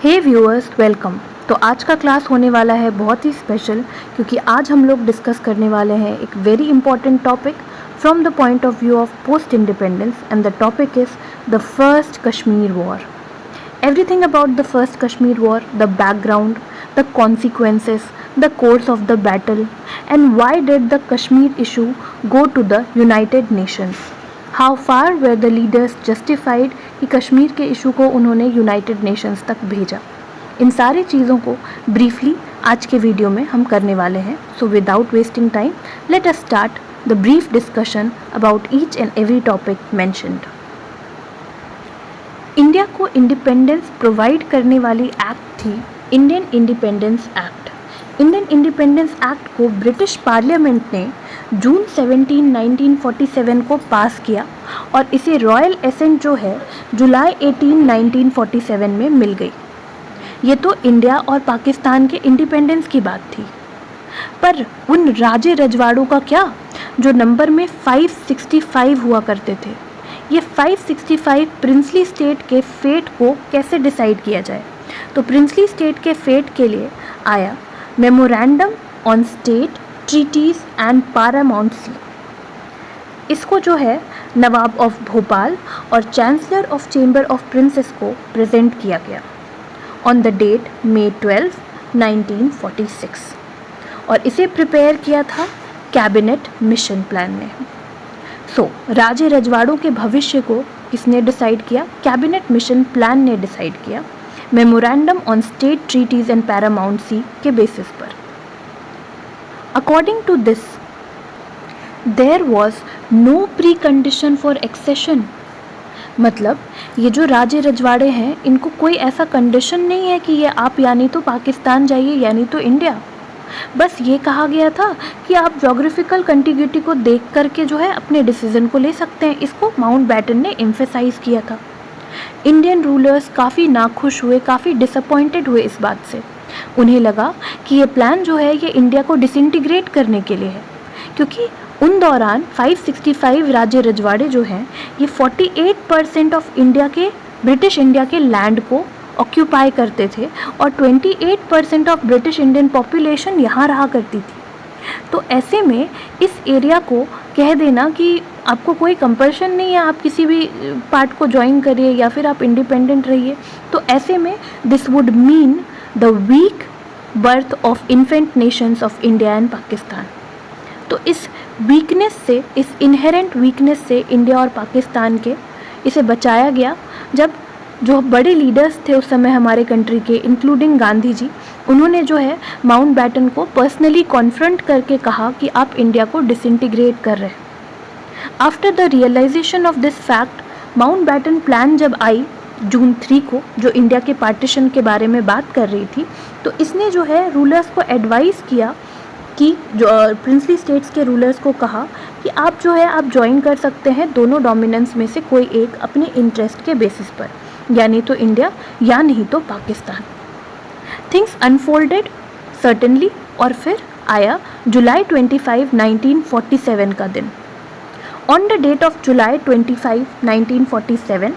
हे viewers, welcome. तो आज का क्लास होने वाला है बहुत ही स्पेशल, क्योंकि आज हम लोग डिस्कस करने वाले हैं एक very important topic from the point of view of post independence, and the topic is the first Kashmir war. Everything about the first Kashmir war, the background, the consequences, the course of the battle, and why did the Kashmir issue go to the United Nations? How far were the leaders justified कि कश्मीर के issue को उन्होंने United Nations तक भेजा? इन सारी चीज़ों को briefly आज के वीडियो में हम करने वाले हैं। So without wasting time, let us start the brief discussion about each and every topic mentioned. India को इंडिपेंडेंस प्रोवाइड करने वाली एक्ट थी Indian independence act. Indian independence act को ब्रिटिश पार्लियामेंट ने जून 17, 1947 को पास किया और इसे रॉयल एसेंट जो है जुलाई 18, 1947 में मिल गई। ये तो इंडिया और पाकिस्तान के इंडिपेंडेंस की बात थी, पर उन राजे रजवाड़ों का क्या जो नंबर में 565 हुआ करते थे? ये 565 प्रिंसली स्टेट के फेट को कैसे डिसाइड किया जाए? तो प्रिंसली स्टेट के फेट के लिए आया memorandum on state treaties and paramountcy. इसको जो है नवाब ऑफ भोपाल और chancellor of chamber of princes को प्रेजेंट किया गया ऑन द डेट May 12, 1946, और इसे प्रिपेयर किया था कैबिनेट मिशन प्लान ने। राजे रजवाड़ों के भविष्य को किसने डिसाइड किया? कैबिनेट मिशन प्लान ने डिसाइड किया memorandum on state treaties and paramountcy के बेसिस पर। According to this there was no precondition for accession. मतलब ये जो राजे रजवाड़े हैं, इनको कोई ऐसा कंडीशन नहीं है कि ये आप यानी तो पाकिस्तान जाइए यानी तो इंडिया। बस ये कहा गया था कि आप जोग्राफिकल कंटिग्यूटी को देख करके जो है अपने डिसीजन को ले सकते हैं। इसको माउंटबेटन ने एम्फेसाइज किया था। इंडियन रूलर्स काफ़ी नाखुश हुए, काफ़ी डिसअपॉइंटेड हुए इस बात से। उन्हें लगा कि ये प्लान जो है ये इंडिया को डिसइंटीग्रेट करने के लिए है, क्योंकि उन दौरान 565 राजे रजवाड़े जो हैं ये 48% ऑफ इंडिया के ब्रिटिश इंडिया के लैंड को ऑक्यूपाई करते थे और 28% ऑफ ब्रिटिश इंडियन पॉपुलेशन यहाँ रहा करती थी। तो ऐसे में इस एरिया को कह देना कि आपको कोई कंपल्शन नहीं है, आप किसी भी पार्ट को ज्वाइन करिए या फिर आप इंडिपेंडेंट रहिए, तो ऐसे में this would mean the weak birth of infant nations of India and Pakistan. तो इस वीकनेस से, इस इनहेरेंट वीकनेस से इंडिया और पाकिस्तान के इसे बचाया गया जब जो बड़े लीडर्स थे उस समय हमारे कंट्री के, इंक्लूडिंग गांधी जी, उन्होंने जो है माउंटबेटन को पर्सनली कॉन्फ्रंट करके कहा कि आप इंडिया को डिसइंटीग्रेट कर रहे हैं। After the realization of this fact, Mountbatten plan जब आई जून 3 को, जो इंडिया के पार्टीशन के बारे में बात कर रही थी, तो इसने जो है रूलर्स को एडवाइस किया कि जो प्रिंसली स्टेट्स के रूलर्स को कहा कि आप जो है आप ज्वाइन कर सकते हैं दोनों डोमिनेंस में से कोई एक अपने इंटरेस्ट के बेसिस पर, यानी तो इंडिया या नहीं तो पाकिस्तान। थिंग्स अनफोल्डेड सर्टनली, और फिर आया जुलाई 25, 1947 का दिन। On the date of July 25, 1947,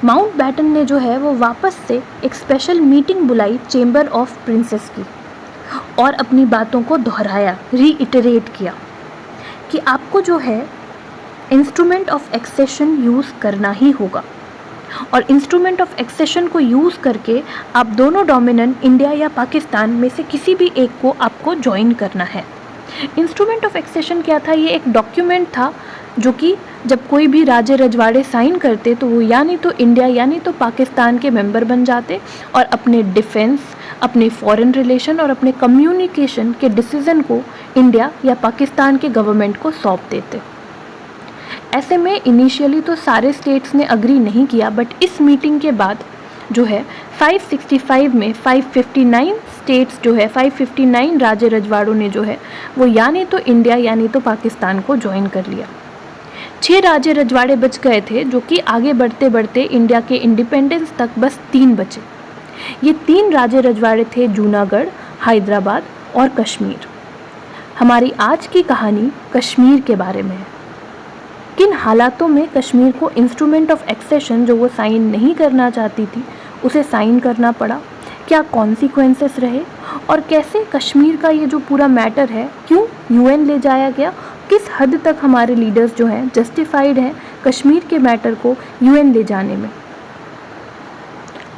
Mountbatten ने जो है वो वापस से एक स्पेशल मीटिंग बुलाई चेंबर ऑफ प्रिंसेस की और अपनी बातों को दोहराया, रीइटरेट किया कि आपको जो है इंस्ट्रूमेंट ऑफ एक्सेशन यूज़ करना ही होगा, और इंस्ट्रूमेंट ऑफ एक्सेशन को यूज़ करके आप दोनों डोमिनेंट इंडिया या पाकिस्तान में से किसी भी एक को आपको ज्वाइन करना है। इंस्ट्रूमेंट ऑफ एक्सेशन क्या था? ये एक डॉक्यूमेंट था जो कि जब कोई भी राजे रजवाड़े साइन करते तो वो यानी तो इंडिया यानी तो पाकिस्तान के मेंबर बन जाते और अपने डिफेंस, अपने फॉरेन रिलेशन और अपने कम्युनिकेशन के डिसीज़न को इंडिया या पाकिस्तान के गवर्नमेंट को सौंप देते। ऐसे में इनिशियली तो सारे स्टेट्स ने अग्री नहीं किया, बट इस मीटिंग के बाद जो है 565 में 559 स्टेट्स जो है 559 राजे रजवाड़ों ने जो है वो यानी तो इंडिया यानी तो पाकिस्तान को ज्वाइन कर लिया। 6 राजे रजवाड़े बच गए थे, जो कि आगे बढ़ते बढ़ते इंडिया के इंडिपेंडेंस तक बस 3 बचे। ये 3 राजे रजवाड़े थे जूनागढ़, हैदराबाद और कश्मीर। हमारी आज की कहानी कश्मीर के बारे में है। किन हालातों में कश्मीर को इंस्ट्रूमेंट ऑफ एक्सेशन जो वो साइन नहीं करना चाहती थी उसे साइन करना पड़ा, क्या कॉन्सिक्वेंसेस रहे और कैसे कश्मीर का ये जो पूरा मैटर है क्यों यूएन ले जाया गया, किस हद तक हमारे लीडर्स जो हैं जस्टिफाइड हैं कश्मीर के मैटर को यूएन ले जाने में।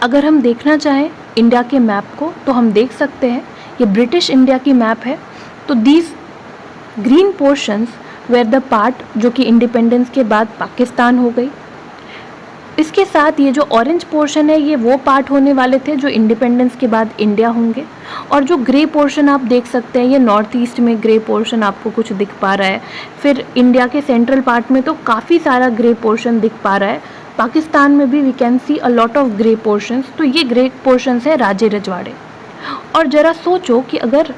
अगर हम देखना चाहें इंडिया के मैप को तो हम देख सकते हैं, ये ब्रिटिश इंडिया की मैप है। तो these green portions were the part जो कि इंडिपेंडेंस के बाद पाकिस्तान हो गई। इसके साथ ये जो ऑरेंज पोर्शन है ये वो पार्ट होने वाले थे जो इंडिपेंडेंस के बाद इंडिया होंगे। और जो ग्रे पोर्शन आप देख सकते हैं, ये नॉर्थ ईस्ट में ग्रे पोर्शन आपको कुछ दिख पा रहा है। फिर इंडिया के सेंट्रल पार्ट में तो काफ़ी सारा ग्रे पोर्शन दिख पा रहा है। पाकिस्तान में भी we can see a lot of grey portions. तो ये ग्रे पोर्शंस है राजे रजवाड़े। और ज़रा सोचो कि अगर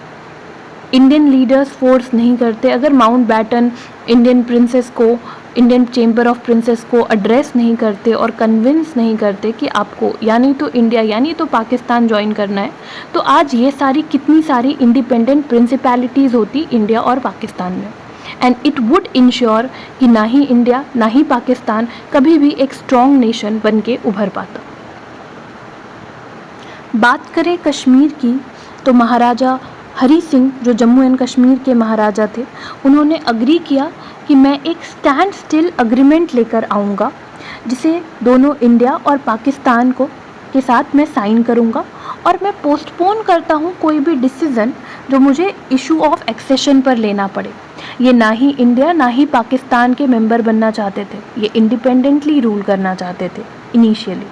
इंडियन लीडर्स फोर्स नहीं करते, अगर माउंट बैटन इंडियन प्रिंसेस को, इंडियन चैम्बर ऑफ प्रिंसेस को एड्रेस नहीं करते और कन्विंस नहीं करते कि आपको यानी तो इंडिया यानी तो पाकिस्तान ज्वाइन करना है, तो आज ये सारी कितनी सारी इंडिपेंडेंट प्रिंसिपैलिटीज़ होती इंडिया और पाकिस्तान में। एंड इट वुड इंश्योर कि ना ही इंडिया ना ही पाकिस्तान कभी भी एक स्ट्रॉन्ग नेशन बन के उभर पाता। बात करें कश्मीर की तो महाराजा हरी सिंह जो जम्मू एंड कश्मीर के महाराजा थे, उन्होंने अग्री किया कि मैं एक स्टैंड स्टिल अग्रीमेंट लेकर आऊँगा जिसे दोनों इंडिया और पाकिस्तान को के साथ मैं साइन करूँगा और मैं पोस्टपोन करता हूँ कोई भी डिसीज़न जो मुझे इशू ऑफ एक्सेशन पर लेना पड़े। ये ना ही इंडिया ना ही पाकिस्तान के मेंबर बनना चाहते थे, ये इंडिपेंडेंटली रूल करना चाहते थे इनिशियली।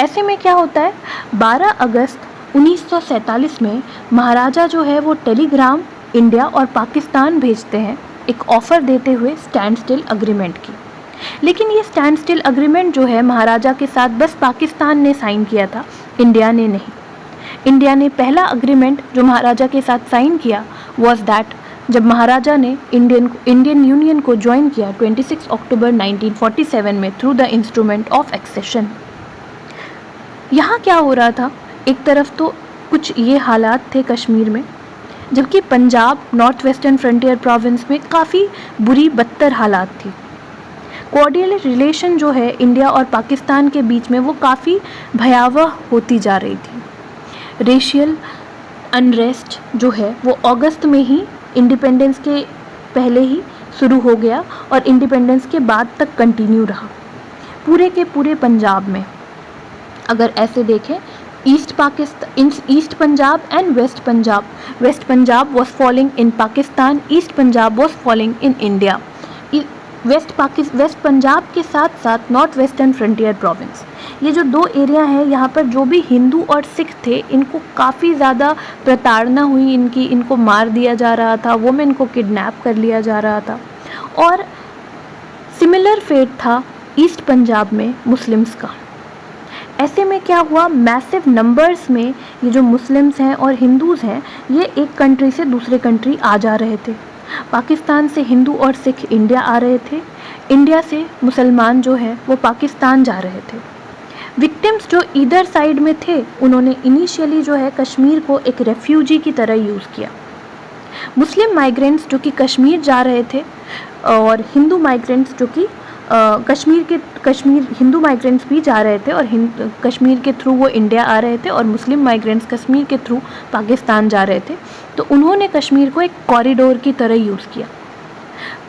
ऐसे में क्या होता है, 12 अगस्त 1947 में महाराजा जो है वो टेलीग्राम इंडिया और पाकिस्तान भेजते हैं एक ऑफ़र देते हुए स्टैंड स्टिल अग्रीमेंट की। लेकिन ये स्टैंड स्टिल अग्रीमेंट जो है महाराजा के साथ बस पाकिस्तान ने साइन किया था, इंडिया ने नहीं। इंडिया ने पहला अग्रीमेंट जो महाराजा के साथ साइन किया वॉज दैट जब महाराजा ने इंडियन यूनियन को ज्वाइन किया 26 अक्टूबर 1947 में through the instrument of accession. यहाँ क्या हो रहा था, एक तरफ तो कुछ ये हालात थे कश्मीर में, जबकि Punjab north western frontier province में काफ़ी बुरी बदतर हालात थी। कोऑर्डियल रिलेशन जो है इंडिया और पाकिस्तान के बीच में वो काफ़ी भयावह होती जा रही थी। रेशियल अनरेस्ट जो है वो अगस्त में ही इंडिपेंडेंस के पहले ही शुरू हो गया और इंडिपेंडेंस के बाद तक कंटिन्यू रहा पूरे के पूरे पंजाब में। अगर ऐसे देखें east Punjab and west Punjab was falling in Pakistan, east Punjab was falling in India. West Punjab के साथ साथ नॉर्थ वेस्टर्न फ्रंटियर प्रोविंस, ये जो दो एरिया हैं यहाँ पर जो भी हिंदू और सिख थे इनको काफ़ी ज़्यादा प्रताड़ना हुई, इनको मार दिया जा रहा था, वुमेन को किडनैप कर लिया जा रहा था। और सिमिलर फेट था ईस्ट पंजाब में मुस्लिम्स का। ऐसे में क्या हुआ, मैसिव नंबर्स में ये जो मुस्लिम्स हैं और हिंदूज़ हैं ये एक कंट्री से दूसरे कंट्री आ जा रहे थे। पाकिस्तान से हिंदू और सिख इंडिया आ रहे थे, इंडिया से मुसलमान जो है वो पाकिस्तान जा रहे थे। विक्टिम्स जो इधर साइड में थे उन्होंने इनिशियली जो है कश्मीर को एक रेफ्यूजी की तरह यूज़ किया। मुस्लिम माइग्रेंट्स जो कि कश्मीर जा रहे थे और हिंदू माइग्रेंट्स जो कि कश्मीर हिंदू माइग्रेंट्स भी जा रहे थे और कश्मीर के थ्रू वो इंडिया आ रहे थे और मुस्लिम माइग्रेंट्स कश्मीर के थ्रू पाकिस्तान जा रहे थे। तो उन्होंने कश्मीर को एक कॉरिडोर की तरह यूज़ किया।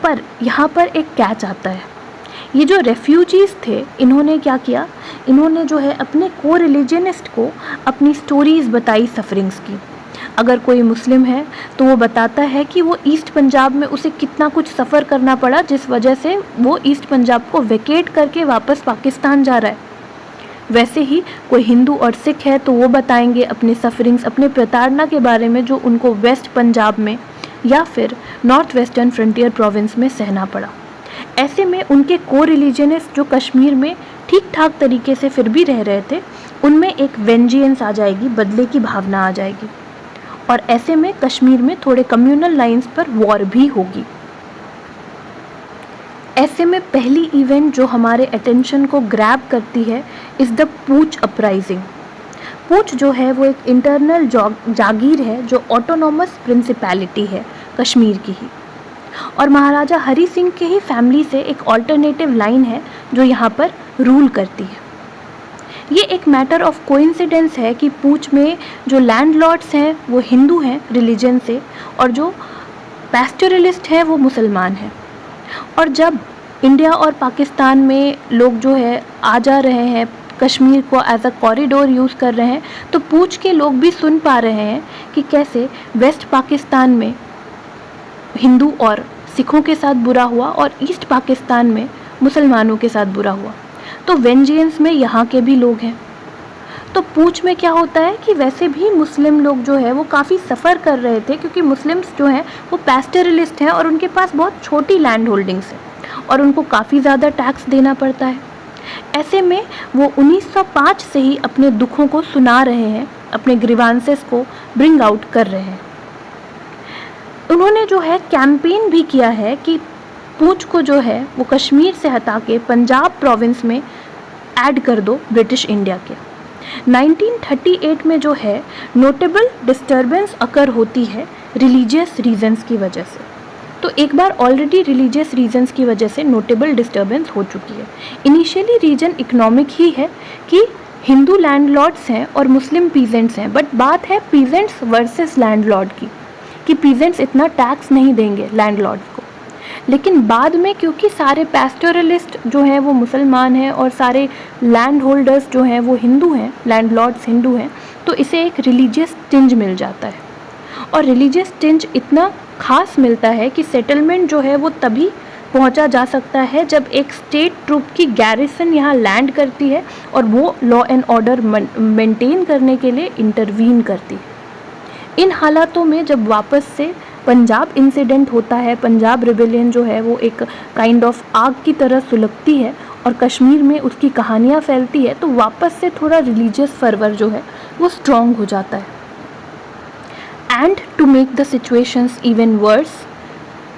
पर यहाँ पर एक कैच आता है, ये जो रेफ्यूजीज़ थे इन्होंने क्या किया, इन्होंने जो है अपने को रिलीजनिस्ट को अपनी स्टोरीज़ बताई सफरिंग्स की। अगर कोई मुस्लिम है तो वो बताता है कि वो ईस्ट पंजाब में उसे कितना कुछ सफ़र करना पड़ा जिस वजह से वो ईस्ट पंजाब को वेकेट करके वापस पाकिस्तान जा रहा है। वैसे ही कोई हिंदू और सिख है तो वो बताएंगे अपने सफरिंग्स, अपने प्रताड़ना के बारे में जो उनको वेस्ट पंजाब में या फिर नॉर्थ वेस्टर्न फ्रंटियर प्रोविंस में सहना पड़ा। ऐसे में उनके को रिलीजनिस्ट जो कश्मीर में ठीक ठाक तरीके से फिर भी रह रहे थे उनमें एक वेंजियंस आ जाएगी, बदले की भावना आ जाएगी और ऐसे में कश्मीर में थोड़े कम्युनल लाइंस पर वॉर भी होगी। ऐसे में पहली इवेंट जो हमारे अटेंशन को ग्रैब करती है इज़ द पूंछ अपराइजिंग। पूंछ जो है वो एक इंटरनल जागीर है जो ऑटोनॉमस प्रिंसिपैलिटी है कश्मीर की ही, और महाराजा हरी सिंह के ही फैमिली से एक ऑल्टरनेटिव लाइन है जो यहाँ पर रूल करती है। ये एक मैटर ऑफ कोइंसिडेंस है कि पूंछ में जो लैंडलॉर्ड्स हैं वो हिंदू हैं रिलीजन से, और जो पैस्टोरलिस्ट हैं वो मुसलमान हैं। और जब इंडिया और पाकिस्तान में लोग जो है आ जा रहे हैं, कश्मीर को एज अ कॉरिडोर यूज़ कर रहे हैं, तो पूंछ के लोग भी सुन पा रहे हैं कि कैसे वेस्ट पाकिस्तान में हिंदू और सिखों के साथ बुरा हुआ और ईस्ट पाकिस्तान में मुसलमानों के साथ बुरा हुआ। तो वेंजियंस में यहाँ के भी लोग हैं। तो पूंछ में क्या होता है कि वैसे भी मुस्लिम लोग जो है वो काफ़ी सफ़र कर रहे थे, क्योंकि मुस्लिम्स जो हैं वो पैस्टोरलिस्ट हैं और उनके पास बहुत छोटी लैंड होल्डिंग्स हैं और उनको काफ़ी ज़्यादा टैक्स देना पड़ता है। ऐसे में वो 1905 से ही अपने दुखों को सुना रहे हैं, अपने ग्रीवांसेस को ब्रिंग आउट कर रहे हैं। उन्होंने जो है कैंपेन भी किया है कि पूंछ को जो है वो कश्मीर से हटा के पंजाब प्रोविंस में ऐड कर दो ब्रिटिश इंडिया के। 1938 में जो है नोटेबल डिस्टर्बेंस अकर होती है रिलीजियस रीजंस की वजह से। तो एक बार ऑलरेडी रिलीजियस रीजंस की वजह से नोटेबल डिस्टर्बेंस हो चुकी है। इनिशियली रीजन इकोनॉमिक ही है कि हिंदू लैंडलॉर्ड्स हैं और मुस्लिम पीजेंट्स हैं, बट बात है पीजेंट्स वर्सेस लैंडलॉर्ड की, कि पीजेंट्स इतना टैक्स नहीं देंगे लैंडलॉर्ड्स को। लेकिन बाद में क्योंकि सारे पैस्टोरलिस्ट जो हैं वो मुसलमान हैं और सारे लैंड होल्डर्स जो हैं वो हिंदू हैं, लैंडलॉर्ड्स हिंदू हैं, तो इसे एक रिलीजियस टिंज मिल जाता है। और रिलीजियस टिंज इतना ख़ास मिलता है कि सेटलमेंट जो है वो तभी पहुंचा जा सकता है जब एक स्टेट ट्रूप की गैरिसन यहाँ लैंड करती है और वो लॉ एंड ऑर्डर मेंटेन करने के लिए इंटरवीन करती है। इन हालातों में जब वापस से पंजाब इंसिडेंट होता है, पंजाब रिबेलियन जो है वो एक काइंड ऑफ आग की तरह सुलगती है और कश्मीर में उसकी कहानियाँ फैलती है, तो वापस से थोड़ा रिलीजियस फर्वर जो है वो स्ट्रॉन्ग हो जाता है। And to make the situations even worse,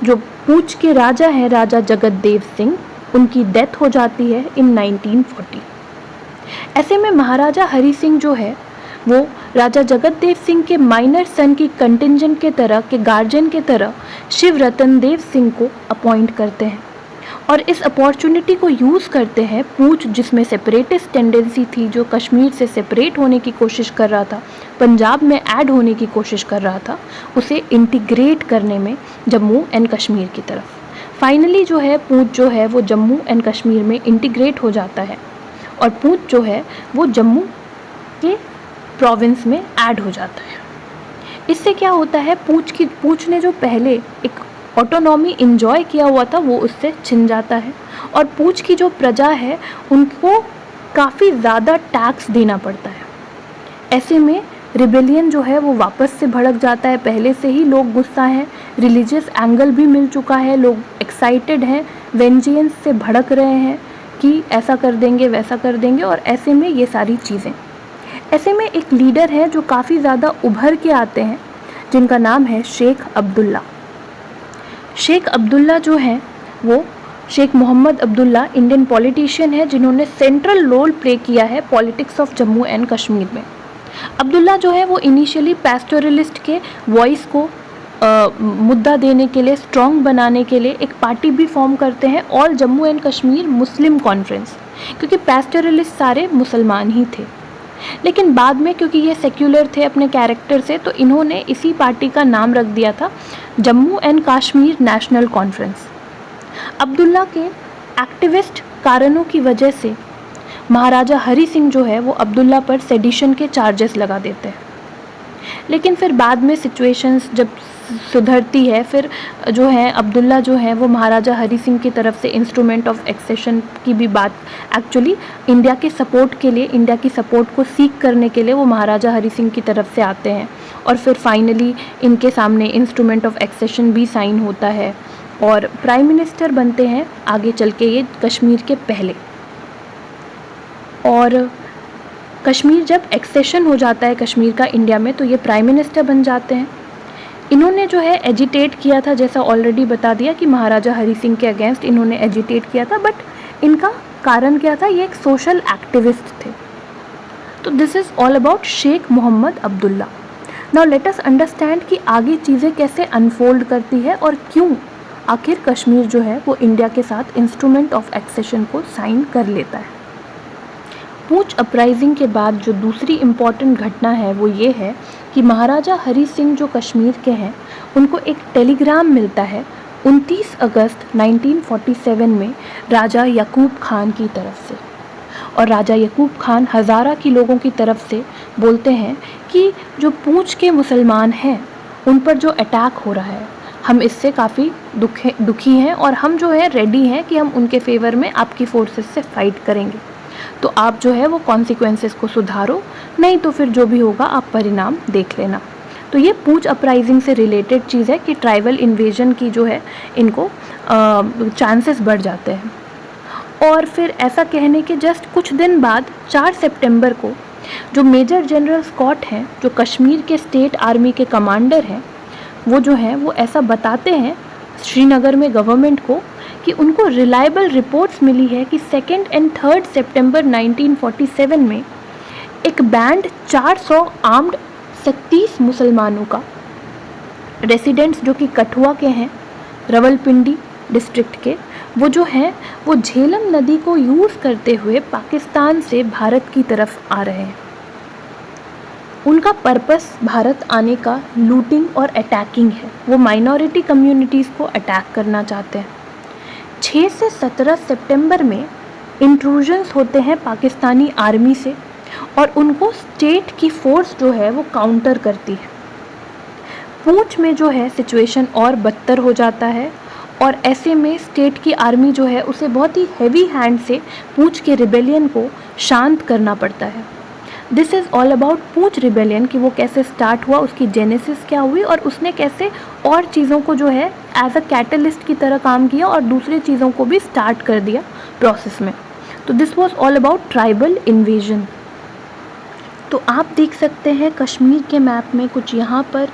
जो पूंछ के राजा हैं राजा जगत देव सिंह, उनकी डेथ हो जाती है इन 1940। ऐसे में महाराजा हरि सिंह जो है वो राजा जगत देव सिंह के माइनर सन की कंटिंजेंट के तरह, के गार्जियन के तरह शिव रतन देव सिंह को अपॉइंट करते हैं और इस अपॉर्चुनिटी को यूज़ करते हैं। पूंछ जिसमें सेपरेटिस्ट टेंडेंसी थी, जो कश्मीर से सेपरेट होने की कोशिश कर रहा था, पंजाब में ऐड होने की कोशिश कर रहा था, उसे इंटीग्रेट करने में जम्मू एंड कश्मीर की तरफ। फाइनली जो है पूंछ जो है वो जम्मू एंड कश्मीर में इंटीग्रेट हो जाता है और पूंछ जो है वो जम्मू के प्रोविंस में ऐड हो जाता है। इससे क्या होता है, पूंछ ने जो पहले एक ऑटोनॉमी इंजॉय किया हुआ था वो उससे छिन जाता है और पूंछ की जो प्रजा है उनको काफ़ी ज़्यादा टैक्स देना पड़ता है। ऐसे में रिबेलियन जो है वो वापस से भड़क जाता है। पहले से ही लोग गुस्सा हैं, रिलीजियस एंगल भी मिल चुका है, लोग एक्साइटेड हैं, वेंजियंस से भड़क रहे हैं कि ऐसा कर देंगे वैसा कर देंगे। और ऐसे में ये सारी चीज़ें, ऐसे में एक लीडर है जो काफ़ी ज़्यादा उभर के आते हैं, जिनका नाम है शेख अब्दुल्ला। शेख अब्दुल्ला जो हैं वो शेख मोहम्मद अब्दुल्ला इंडियन पॉलिटिशियन है जिन्होंने सेंट्रल रोल प्ले किया है politics of Jammu and Kashmir में। अब्दुल्ला जो है वो इनिशियली पैस्टोरलिस्ट के वॉइस को मुद्दा देने के लिए, स्ट्रॉन्ग बनाने के लिए एक पार्टी भी फॉर्म करते हैं, all Jammu and Kashmir Muslim conference, क्योंकि पैस्टोरलिस्ट सारे मुसलमान ही थे। लेकिन बाद में क्योंकि ये सेक्युलर थे अपने कैरेक्टर से, तो इन्होंने इसी पार्टी का नाम रख दिया था Jammu and Kashmir national conference. Abdullah के एक्टिविस्ट कारणों की वजह से महाराजा हरि सिंह जो है वो अब्दुल्ला पर सेडिशन के चार्जेस लगा देते हैं। लेकिन फिर बाद में सिचुएशंस जब सुधरती है, फिर जो है अब्दुल्ला जो है वो महाराजा हरि सिंह की तरफ से इंस्ट्रूमेंट ऑफ एक्सेशन की भी बात, एक्चुअली इंडिया के सपोर्ट के लिए, इंडिया की सपोर्ट को सीख करने के लिए वो महाराजा हरि सिंह की तरफ से आते हैं और फिर फाइनली इनके सामने इंस्ट्रूमेंट ऑफ एक्सेशन भी साइन होता है और प्राइम मिनिस्टर बनते हैं आगे चल के ये कश्मीर के पहले। और कश्मीर जब एक्सेशन हो जाता है कश्मीर का इंडिया में, तो ये प्राइम मिनिस्टर बन जाते हैं। इन्होंने जो है एजिटेट किया था, जैसा ऑलरेडी बता दिया कि महाराजा हरि सिंह के अगेंस्ट इन्होंने एजिटेट किया था, बट इनका कारण क्या था, ये एक सोशल एक्टिविस्ट थे। तो this is all about Sheikh Mohammad Abdullah. Now let us understand कि आगे चीज़ें कैसे अनफोल्ड करती है और क्यों आखिर कश्मीर जो है वो इंडिया के साथ इंस्ट्रूमेंट ऑफ एक्सेशन को साइन कर लेता है। पूंछ अपराइजिंग के बाद जो दूसरी इम्पॉर्टेंट घटना है वो ये है कि महाराजा हरी सिंह जो कश्मीर के हैं, उनको एक टेलीग्राम मिलता है 29 अगस्त 1947 में राजा यकूब खान की तरफ से। और राजा यकूब खान हज़ारा की लोगों की तरफ से बोलते हैं कि जो पूंछ के मुसलमान हैं उन पर जो अटैक हो रहा है, हम इससे काफ़ी दुखी हैं और हम जो है रेडी हैं कि हम उनके फेवर में आपकी फोर्सेस से फाइट करेंगे। तो आप जो है वो कॉन्सिक्वेंसेस को सुधारो, नहीं तो फिर जो भी होगा आप परिणाम देख लेना। तो ये पूंछ अपराइजिंग से रिलेटेड चीज़ है कि ट्राइबल इन्वेजन की जो है इनको चांसेस बढ़ जाते हैं। और फिर ऐसा कहने के जस्ट कुछ दिन बाद 4 सितंबर को जो मेजर जनरल स्कॉट हैं, जो कश्मीर के स्टेट आर्मी के कमांडर हैं, वो जो हैं वो ऐसा बताते हैं श्रीनगर में गवर्नमेंट को कि उनको रिलायबल रिपोर्ट्स मिली है कि 2 और 3 सितंबर 1947 में एक बैंड 400 आर्म्ड 37 मुसलमानों का, रेसिडेंट्स जो कि कठुआ के हैं, रावलपिंडी डिस्ट्रिक्ट के, वो जो हैं वो झेलम नदी को यूज़ करते हुए पाकिस्तान से भारत की तरफ आ रहे हैं। उनका पर्पस भारत आने का लूटिंग और अटैकिंग है। वो माइनॉरिटी कम्युनिटीज़ को अटैक करना चाहते हैं। 6 से 17 सितंबर में इंट्रूजन्स होते हैं पाकिस्तानी आर्मी से और उनको स्टेट की फोर्स जो है वो काउंटर करती है। पूंछ में जो है सिचुएशन और बदतर हो जाता है और ऐसे में स्टेट की आर्मी जो है उसे बहुत ही हैवी हैंड से पूंछ के रिबेलियन को शांत करना पड़ता है। This is all about Poonch rebellion, कि वो कैसे स्टार्ट हुआ, उसकी जेनेसिस क्या हुई और उसने कैसे और चीज़ों को जो है एज अ कैटलिस्ट की तरह काम किया और दूसरी चीज़ों को भी स्टार्ट कर दिया प्रोसेस में। तो this was all about tribal invasion. तो आप देख सकते हैं कश्मीर के मैप में कुछ यहाँ पर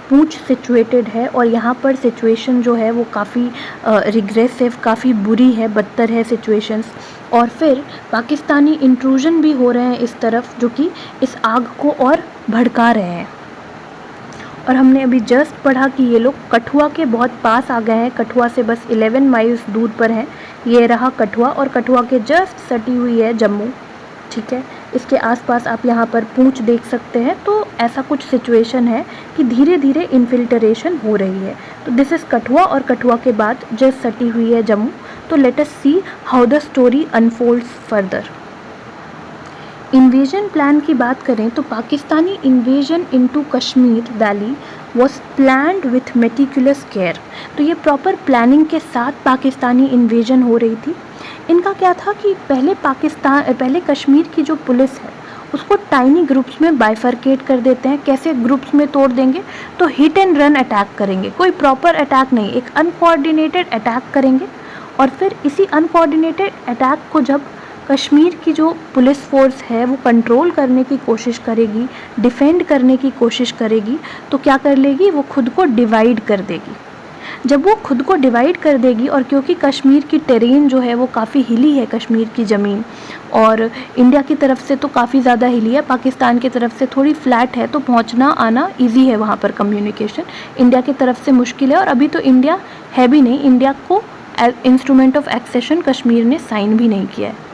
पूंछ सिचुएटेड है और यहाँ पर सिचुएशन जो है वो काफ़ी रिग्रेसिव, काफ़ी बुरी है, बदतर है सिचुएशंस। और फिर पाकिस्तानी इंट्रूजन भी हो रहे हैं इस तरफ, जो कि इस आग को और भड़का रहे हैं। और हमने अभी जस्ट पढ़ा कि ये लोग कठुआ के बहुत पास आ गए हैं। कठुआ से बस 11 माइल्स दूर पर है। ये रहा कठुआ और कठुआ के जस्ट सटी हुई है जम्मू, ठीक है। इसके आसपास आप यहाँ पर पूंछ देख सकते हैं। तो ऐसा कुछ सिचुएशन है कि धीरे धीरे इन्फिल्ट्रेशन हो रही है। तो दिस इज़ कठुआ और कठुआ के बाद जस्ट सटी हुई है जम्मू। तो let us see how the story unfolds further. Invasion plan की बात करें तो Pakistani invasion into Kashmir valley was planned with meticulous care. तो ये प्रॉपर प्लानिंग के साथ पाकिस्तानी इन्वेजन हो रही थी। इनका क्या था कि पहले कश्मीर की जो पुलिस है उसको टाइनी ग्रुप्स में बाइफरकेट कर देते हैं। कैसे ग्रुप्स में तोड़ देंगे? तो हिट एंड रन अटैक करेंगे, कोई प्रॉपर अटैक नहीं, एक अनकोऑर्डिनेटेड अटैक करेंगे। और फिर इसी अनकोऑर्डिनेटेड अटैक को जब कश्मीर की जो पुलिस फोर्स है वो कंट्रोल करने की कोशिश करेगी, डिफेंड करने की कोशिश करेगी, तो क्या कर लेगी? वो खुद को डिवाइड कर देगी। जब वो खुद को डिवाइड कर देगी, और क्योंकि कश्मीर की टेरेन जो है वो काफ़ी हिली है, कश्मीर की ज़मीन, और इंडिया की तरफ से तो काफ़ी ज़्यादा हिली है, पाकिस्तान की तरफ से थोड़ी फ्लैट है, तो पहुंचना आना इजी है वहाँ पर, कम्युनिकेशन। इंडिया की तरफ से मुश्किल है और अभी तो इंडिया है भी नहीं, इंडिया को इंस्ट्रूमेंट ऑफ एक्सेशन कश्मीर ने साइन भी नहीं किया है।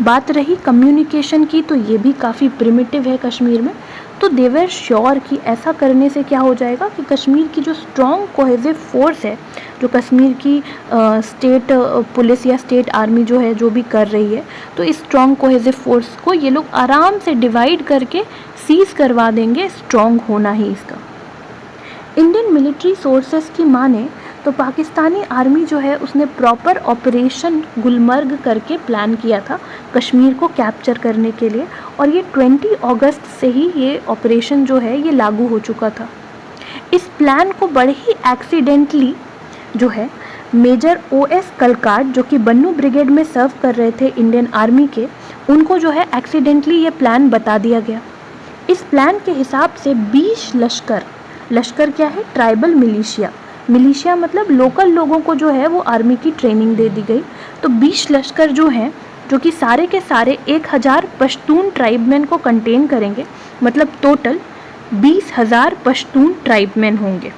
बात रही कम्युनिकेशन की, तो ये भी काफ़ी प्रिमिटिव है कश्मीर में। तो दे वर श्योर कि ऐसा करने से क्या हो जाएगा कि कश्मीर की जो स्ट्रॉन्ग कोहेसिव फोर्स है, जो कश्मीर की स्टेट पुलिस या स्टेट आर्मी जो है जो भी कर रही है, तो इस स्ट्रॉन्ग कोहेसिव फोर्स को ये लोग आराम से डिवाइड करके सीज करवा देंगे, स्ट्रॉन्ग होना ही इसका। इंडियन मिलिट्री सोर्सेस की माने तो पाकिस्तानी आर्मी जो है उसने प्रॉपर ऑपरेशन गुलमर्ग करके प्लान किया था कश्मीर को कैप्चर करने के लिए, और ये 20 अगस्त से ही ये ऑपरेशन जो है ये लागू हो चुका था। इस प्लान को बड़े ही एक्सीडेंटली जो है मेजर OS कलकाट, जो कि बन्नू ब्रिगेड में सर्व कर रहे थे इंडियन आर्मी के, उनको जो है एक्सीडेंटली ये प्लान बता दिया गया। इस प्लान के हिसाब से 20 लश्कर क्या है? ट्राइबल मिलिशिया मतलब लोकल लोगों को जो है वो आर्मी की ट्रेनिंग दे दी गई। तो 20 लश्कर जो हैं, जो कि सारे के सारे 1000 पश्तून ट्राइबमैन को कंटेन करेंगे, मतलब टोटल 20,000 पश्तून ट्राइबमैन होंगे।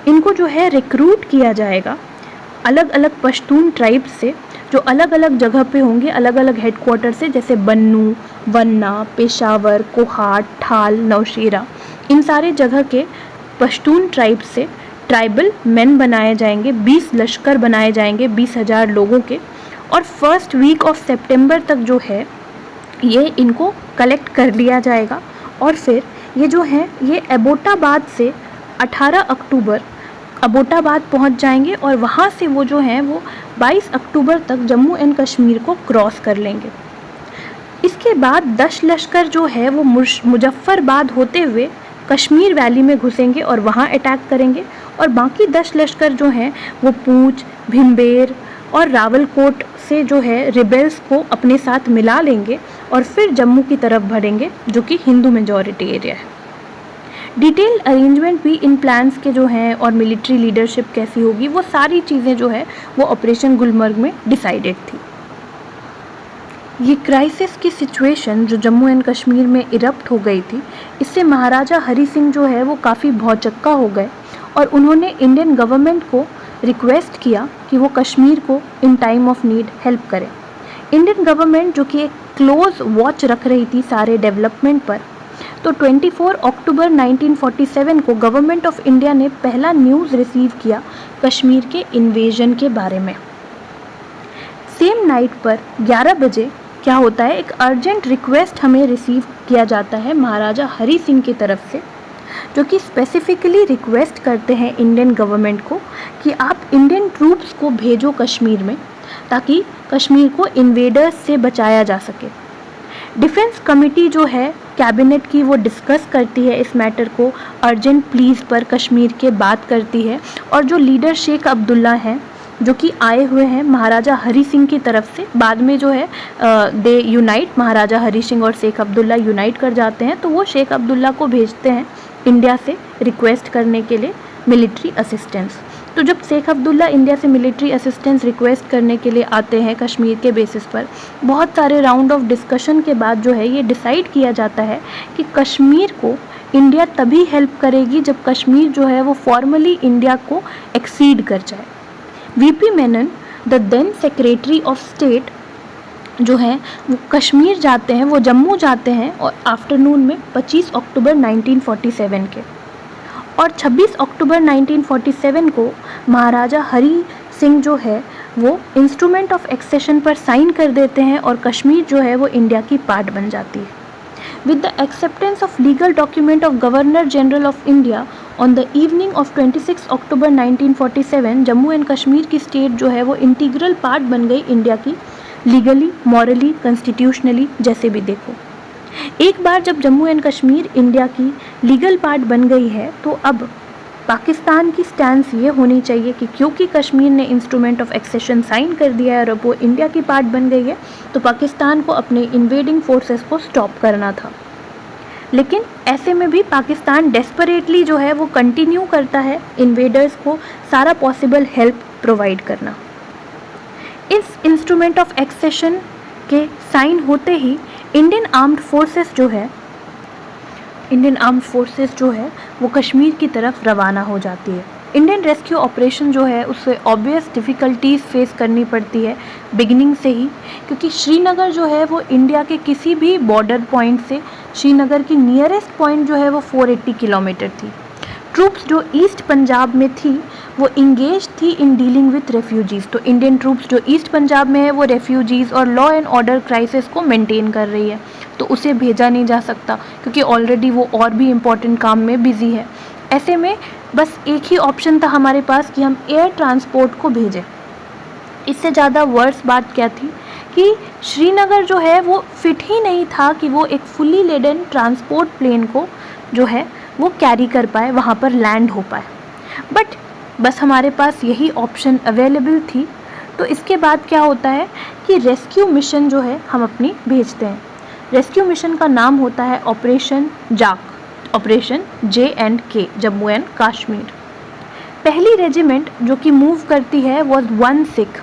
इनको जो है रिक्रूट किया जाएगा अलग अलग पश्तून ट्राइब्स से, जो अलग अलग जगह पे होंगे, अलग अलग हेडक्वार्टर से, जैसे बन्नू, वन्ना, पेशावर, कोहाट, ठाल, नौशेरा, इन सारे जगह के पश्तून ट्राइब से ट्राइबल मैन बनाए जाएंगे, 20 लश्कर बनाए जाएंगे 20,000 लोगों के, और फर्स्ट वीक ऑफ सितंबर तक जो है ये इनको कलेक्ट कर लिया जाएगा। और फिर ये जो है ये एबोटाबाद से 18 अक्टूबर एबोटाबाद पहुंच जाएंगे और वहाँ से वो जो हैं वो 22 अक्टूबर तक जम्मू एंड कश्मीर को क्रॉस कर लेंगे। इसके बाद 10 लश्कर जो है वो मुजफ्फरबाद होते हुए कश्मीर वैली में घुसेंगे और वहाँ अटैक करेंगे, और बाकी 10 लश्कर जो हैं वो पूंछ, भिम्बेर और रावलकोट से जो है रिबेल्स को अपने साथ मिला लेंगे और फिर जम्मू की तरफ बढ़ेंगे जो कि हिंदू मेजॉरिटी एरिया है। डिटेल अरेंजमेंट भी इन प्लान्स के जो हैं और मिलिट्री लीडरशिप कैसी होगी वो सारी चीज़ें जो है वो ऑपरेशन गुलमर्ग में डिसाइडेड थी। ये क्राइसिस की सिचुएशन जो जम्मू एंड कश्मीर में इरप्ट हो गई थी, इससे महाराजा हरी सिंह जो है वो काफ़ी भौचक्का हो गए और उन्होंने इंडियन गवर्नमेंट को रिक्वेस्ट किया कि वो कश्मीर को in time of need help करे। इंडियन गवर्नमेंट जो कि एक क्लोज वॉच रख रही थी सारे डेवलपमेंट पर, तो 24 अक्टूबर 1947 को गवर्नमेंट ऑफ इंडिया ने पहला न्यूज़ रिसीव किया कश्मीर के इन्वेजन के बारे में। सेम नाइट पर 11 बजे क्या होता है, एक अर्जेंट रिक्वेस्ट हमें रिसीव किया जाता है महाराजा हरी सिंह की तरफ से, जो कि स्पेसिफिकली रिक्वेस्ट करते हैं इंडियन गवर्नमेंट को कि आप इंडियन ट्रूप्स को भेजो कश्मीर में ताकि कश्मीर को इन्वेडर्स से बचाया जा सके। डिफेंस कमेटी जो है कैबिनेट की वो डिस्कस करती है इस मैटर को, अर्जेंट प्लीज़ पर कश्मीर के बात करती है, और जो लीडर शेख अब्दुल्ला हैं जो कि आए हुए हैं महाराजा हरी सिंह की तरफ से, बाद में जो है दे यूनाइट, महाराजा हरी सिंह और शेख अब्दुल्ला यूनाइट कर जाते हैं, तो वो शेख अब्दुल्ला को भेजते हैं इंडिया से रिक्वेस्ट करने के लिए मिलिट्री असिस्टेंस। तो जब शेख अब्दुल्ला इंडिया से मिलिट्री असिस्टेंस रिक्वेस्ट करने के लिए आते हैं कश्मीर के बेसिस पर, बहुत सारे राउंड ऑफ डिस्कशन के बाद जो है ये डिसाइड किया जाता है कि कश्मीर को इंडिया तभी हेल्प करेगी जब कश्मीर जो है वो फॉर्मली इंडिया को एक्सीड कर जाए। VP Menon, the then secretary of state जो है वो कश्मीर जाते हैं, वो जम्मू जाते हैं और आफ्टरनून में 25 अक्टूबर 1947 के, और 26 अक्टूबर 1947 को महाराजा हरी सिंह जो है वो इंस्ट्रूमेंट ऑफ एक्सेशन पर साइन कर देते हैं और कश्मीर जो है वो इंडिया की पार्ट बन जाती है। With the acceptance of legal document of governor general of India on the evening of 26 अक्टूबर 1947, जम्मू एंड कश्मीर की स्टेट जो है वो इंटीग्रल पार्ट बन गई इंडिया की, लीगली, मॉरली, कॉन्स्टिट्यूशनली, जैसे भी देखो। एक बार जब जम्मू एंड कश्मीर इंडिया की लीगल पार्ट बन गई है तो अब पाकिस्तान की स्टैंस ये होनी चाहिए कि क्योंकि कश्मीर ने इंस्ट्रूमेंट ऑफ एक्सेशन साइन कर दिया है और अब वो इंडिया की पार्ट बन गई है, तो पाकिस्तान को अपने इन्वेडिंग फोर्सेस को स्टॉप करना था। लेकिन ऐसे में भी पाकिस्तान डेस्परेटली जो है वो कंटिन्यू करता है इन्वेडर्स को सारा पॉसिबल हेल्प प्रोवाइड करना। इस इंस्ट्रूमेंट ऑफ एक्सेशन के साइन होते ही इंडियन आर्म्ड फोर्सेस जो है वो कश्मीर की तरफ रवाना हो जाती है। इंडियन रेस्क्यू ऑपरेशन जो है उससे ऑब्वियस डिफ़िकल्टीज़ फेस करनी पड़ती है बिगिनिंग से ही, क्योंकि श्रीनगर जो है वो इंडिया के किसी भी बॉर्डर पॉइंट से श्रीनगर की नियरेस्ट पॉइंट जो है वो 480 किलोमीटर थी। ट्रूप्स जो ईस्ट पंजाब में थी वो इंगेज थी इन डीलिंग विथ रेफ्यूजीज़, तो इंडियन ट्रूप्स जो ईस्ट पंजाब में है वो रेफ्यूजीज़ और लॉ एंड ऑर्डर क्राइसिस को मेंटेन कर रही है, तो उसे भेजा नहीं जा सकता क्योंकि ऑलरेडी वो और भी इम्पॉर्टेंट काम में बिजी है। ऐसे में बस एक ही ऑप्शन था हमारे पास कि हम एयर ट्रांसपोर्ट को भेजें। इससे ज़्यादा वर्स बात क्या थी कि श्रीनगर जो है वो फिट ही नहीं था कि वो एक फुली लेडन ट्रांसपोर्ट प्लेन को जो है वो कैरी कर पाए, वहाँ पर लैंड हो पाए। बट बस हमारे पास यही ऑप्शन अवेलेबल थी। तो इसके बाद क्या होता है कि रेस्क्यू मिशन जो है हम अपनी भेजते हैं। रेस्क्यू मिशन का नाम होता है ऑपरेशन जाक, operation J&K, Jammu and Kashmir. पहली रेजिमेंट जो कि मूव करती है was 1 Sikh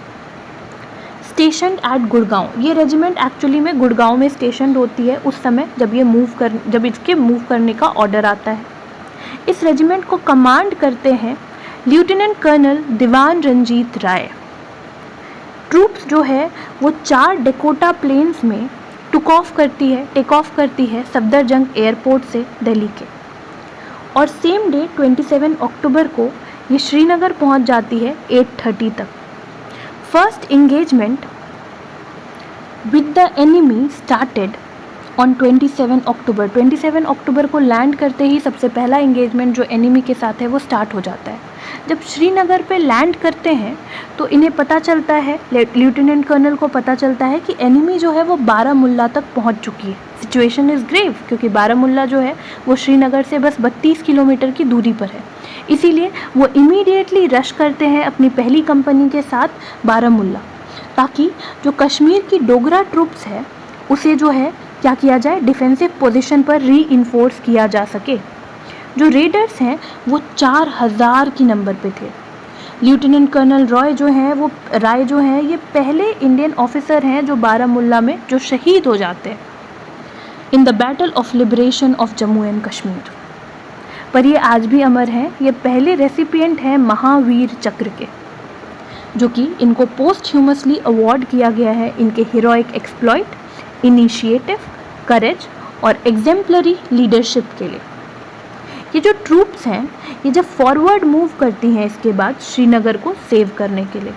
station at Gurgaon. ये रेजिमेंट एक्चुअली में गुड़गांव में स्टेशन होती है उस समय जब इसके मूव करने का ऑर्डर आता है। इस रेजिमेंट को कमांड करते हैं लेफ्टिनेंट कर्नल दीवान रंजीत राय। ट्रूप्स जो है वो 4 डेकोटा प्लेन्स में टेक ऑफ करती है सफदरजंग एयरपोर्ट से दिल्ली के, और सेम डे 27 अक्टूबर को ये श्रीनगर पहुंच जाती है 8:30 तक। First engagement with the enemy started on 27 अक्टूबर। 27 अक्टूबर को लैंड करते ही सबसे पहला इंगेजमेंट जो एनिमी के साथ है वो स्टार्ट हो जाता है। जब श्रीनगर पे लैंड करते हैं तो इन्हें पता चलता है, लेफ्टिनेंट कर्नल को पता चलता है कि एनिमी जो है वो बारामुल्ला तक पहुंच चुकी है। सिचुएशन इज़ ग्रेव, क्योंकि बारामुल्ला जो है वो श्रीनगर से बस 32 किलोमीटर की दूरी पर है। इसीलिए वो इमीडिएटली रश करते हैं अपनी पहली कंपनी के साथ बारामुल्ला, ताकि जो कश्मीर की डोगरा ट्रूप्स है उसे जो है क्या किया जाए, डिफेंसिव पोजीशन पर री-इन्फोर्स किया जा सके। जो रेडर्स हैं वो 4000 की नंबर पे थे। लेफ्टिनेंट कर्नल राय जो हैं ये पहले इंडियन ऑफिसर हैं जो बारामुल्ला में जो शहीद हो जाते हैं in the battle of liberation of Jammu and Kashmir. पर ये आज भी अमर हैं। ये पहले रेसिपिएंट हैं महावीर चक्र के, जो कि इनको पोस्टह्यूमसली अवार्ड किया गया है इनके हीरोइक एक्सप्लॉइट, इनिशिएटिव, करेज और एग्जेम्पलरी लीडरशिप के लिए। ये जो ट्रूप्स हैं ये जब फॉरवर्ड मूव करती हैं इसके बाद श्रीनगर को सेव करने के लिए,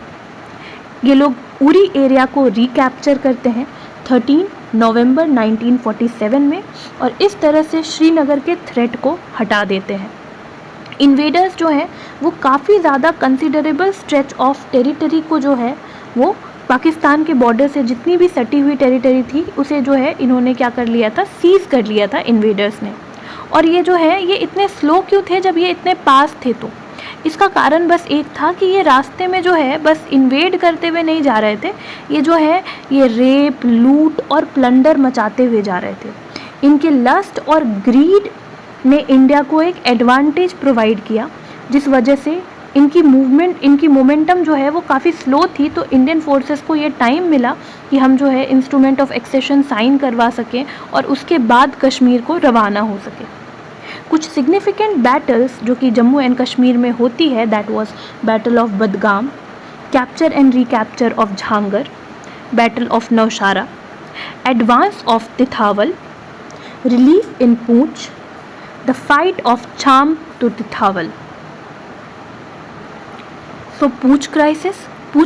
ये लोग उरी एरिया को रिकैप्चर करते हैं 13 नवंबर 1947 में, और इस तरह से श्रीनगर के थ्रेट को हटा देते हैं। इन्वेडर्स जो हैं वो काफ़ी ज़्यादा कंसिडरेबल स्ट्रेच ऑफ टेरिटरी को जो है वो पाकिस्तान के बॉर्डर से जितनी भी सटी हुई टेरिटरी थी उसे जो है इन्होंने क्या कर लिया था, सीज कर लिया था इन्वेडर्स ने। और ये जो है ये इतने स्लो क्यों थे जब ये इतने पास थे? तो इसका कारण बस एक था कि ये रास्ते में जो है बस इन्वेड करते हुए नहीं जा रहे थे, ये जो है ये रेप, लूट और प्लंडर मचाते हुए जा रहे थे। इनके लस्ट और ग्रीड ने इंडिया को एक एडवांटेज प्रोवाइड किया, जिस वजह से इनकी मोमेंटम जो है वो काफ़ी स्लो थी। तो इंडियन फोर्सेस को ये टाइम मिला कि हम जो है इंस्ट्रूमेंट ऑफ एक्सेशन साइन करवा सकें और उसके बाद कश्मीर को रवाना हो सके। कुछ सिग्निफिकेंट बैटल्स जो कि जम्मू एंड कश्मीर में होती है, that was battle of Badgam, capture and recapture of Jhangar, battle of Naushera, advance of Tithwal, relief in Poonch, the fight of Chhamb to Tithwal. So Poonch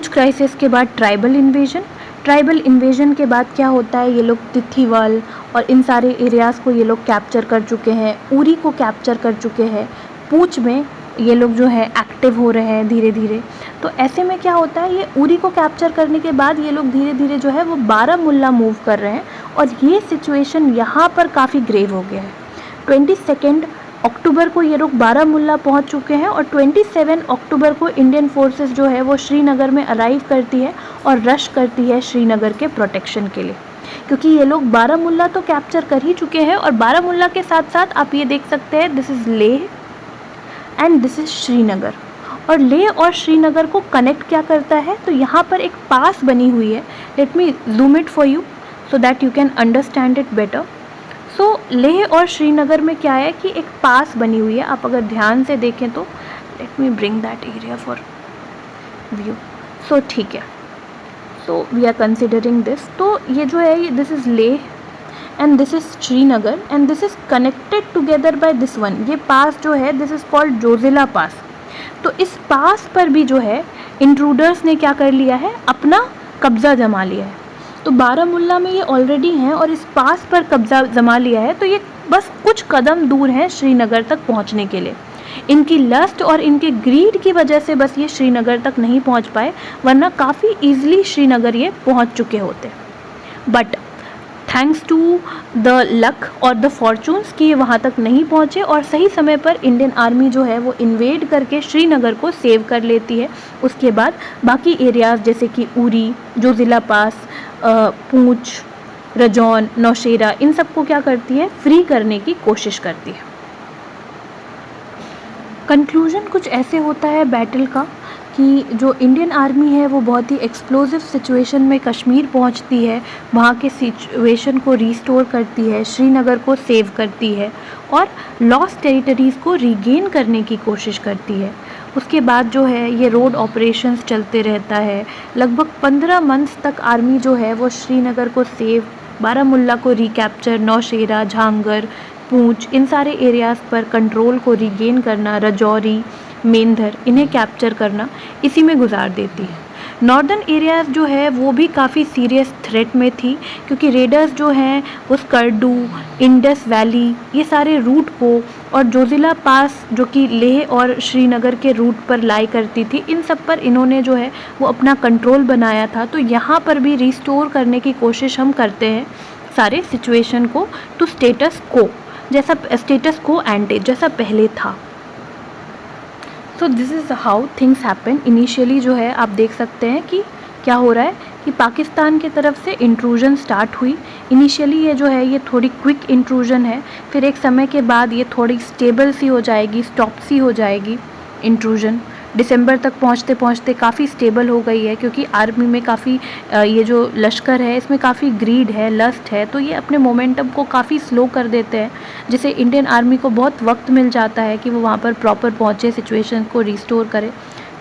crisis के बाद ट्राइबल इन्वेजन के बाद क्या होता है, ये लोग तिथिवल और इन सारे एरियाज़ को ये लोग कैप्चर कर चुके हैं, उरी को कैप्चर कर चुके हैं, पूंछ में ये लोग जो है एक्टिव हो रहे हैं धीरे धीरे। तो ऐसे में क्या होता है, ये उरी को कैप्चर करने के बाद ये लोग धीरे धीरे जो है वो बारामुल्ला मूव कर रहे हैं, और ये सिचुएशन यहाँ पर काफ़ी ग्रेव हो गया है। 22 अक्टूबर को ये लोग बारामुल्ला पहुंच चुके हैं, और 27 अक्टूबर को इंडियन फोर्सेस जो है वो श्रीनगर में अराइव करती है और रश करती है श्रीनगर के प्रोटेक्शन के लिए, क्योंकि ये लोग बारामुल्ला तो कैप्चर कर ही चुके हैं। और बारामुल्ला के साथ साथ आप ये देख सकते हैं, this is Leh and this is Srinagar, और लेह और श्रीनगर को कनेक्ट क्या करता है, तो यहाँ पर एक पास बनी हुई है। Let me zoom it for you so that you can understand it better. So Leh और श्रीनगर में क्या है कि एक पास बनी हुई है, आप अगर ध्यान से देखें तो, let me bring that area for view. So ठीक है, so we are considering this. तो ये जो है this is Leh and this is Srinagar and this is connected together by this one. ये पास जो है this is called Zojila pass. तो इस पास पर भी जो है इंट्रूडर्स ने क्या कर लिया है, अपना कब्ज़ा जमा लिया है। तो बारामुल्ला में ये ऑलरेडी हैं और इस पास पर कब्ज़ा जमा लिया है, तो ये बस कुछ कदम दूर हैं श्रीनगर तक पहुंचने के लिए। इनकी लस्ट और इनके ग्रीड की वजह से बस ये श्रीनगर तक नहीं पहुंच पाए, वरना काफ़ी ईजिली श्रीनगर ये पहुंच चुके होते। But thanks to the luck और द फॉर्चून्स कि ये वहाँ तक नहीं पहुँचे, और सही समय पर इंडियन आर्मी जो है वो इन्वेड करके श्रीनगर को सेव कर लेती है। उसके बाद बाकी एरियाज़ जैसे कि उरी, जोजिला पास, पूंछ, रजौन, नौशेरा, इन सबको क्या करती है, फ्री करने की कोशिश करती है। कंक्लूजन कुछ ऐसे होता है बैटल का कि जो इंडियन आर्मी है वो बहुत ही एक्सप्लोसिव सिचुएशन में कश्मीर पहुंचती है, वहाँ के सिचुएशन को रीस्टोर करती है, श्रीनगर को सेव करती है और लॉस्ट टेरिटरीज़ को रीगेन करने की कोशिश करती है। उसके बाद जो है ये रोड ऑपरेशंस चलते रहता है। लगभग 15 मंथ्स तक आर्मी जो है वो श्रीनगर को सेव बारामुल्ला को रिकैप्चर, नौशेरा, झांगर, पूंछ, इन सारे एरियाज़ पर कंट्रोल को रीगेन करना, रजौरी, मेंधर, इन्हें कैप्चर करना इसी में गुजार देती है। नॉर्दर्न एरियाज़ जो है वो भी काफ़ी सीरियस थ्रेट में थी, क्योंकि रेडर्स जो हैं वो स्कर्दू, इंडस वैली, ये सारे रूट को, और जोजिला पास जो कि लेह और श्रीनगर के रूट पर लाई करती थी, इन सब पर इन्होंने जो है वो अपना कंट्रोल बनाया था। तो यहाँ पर भी रिस्टोर करने की कोशिश हम करते हैं सारे सिचुएशन को टू स्टेटस को, जैसा स्टेटस को एंटे जैसा पहले था। तो this is how things happen. Initially जो है आप देख सकते हैं कि क्या हो रहा है कि पाकिस्तान की तरफ से इंट्रूजन स्टार्ट हुई। इनिशियली ये जो है ये थोड़ी क्विक इंट्रूजन है, फिर एक समय के बाद ये थोड़ी स्टेबल सी हो जाएगी, स्टॉप सी हो जाएगी इंट्रूजन। दिसंबर तक पहुंचते पहुंचते काफ़ी स्टेबल हो गई है, क्योंकि आर्मी में काफ़ी ये जो लश्कर है इसमें काफ़ी ग्रीड है, लस्ट है, तो ये अपने मोमेंटम को काफ़ी स्लो कर देते हैं, जिससे इंडियन आर्मी को बहुत वक्त मिल जाता है कि वो वहाँ पर प्रॉपर पहुँचे, सिचुएशन को रिस्टोर करे।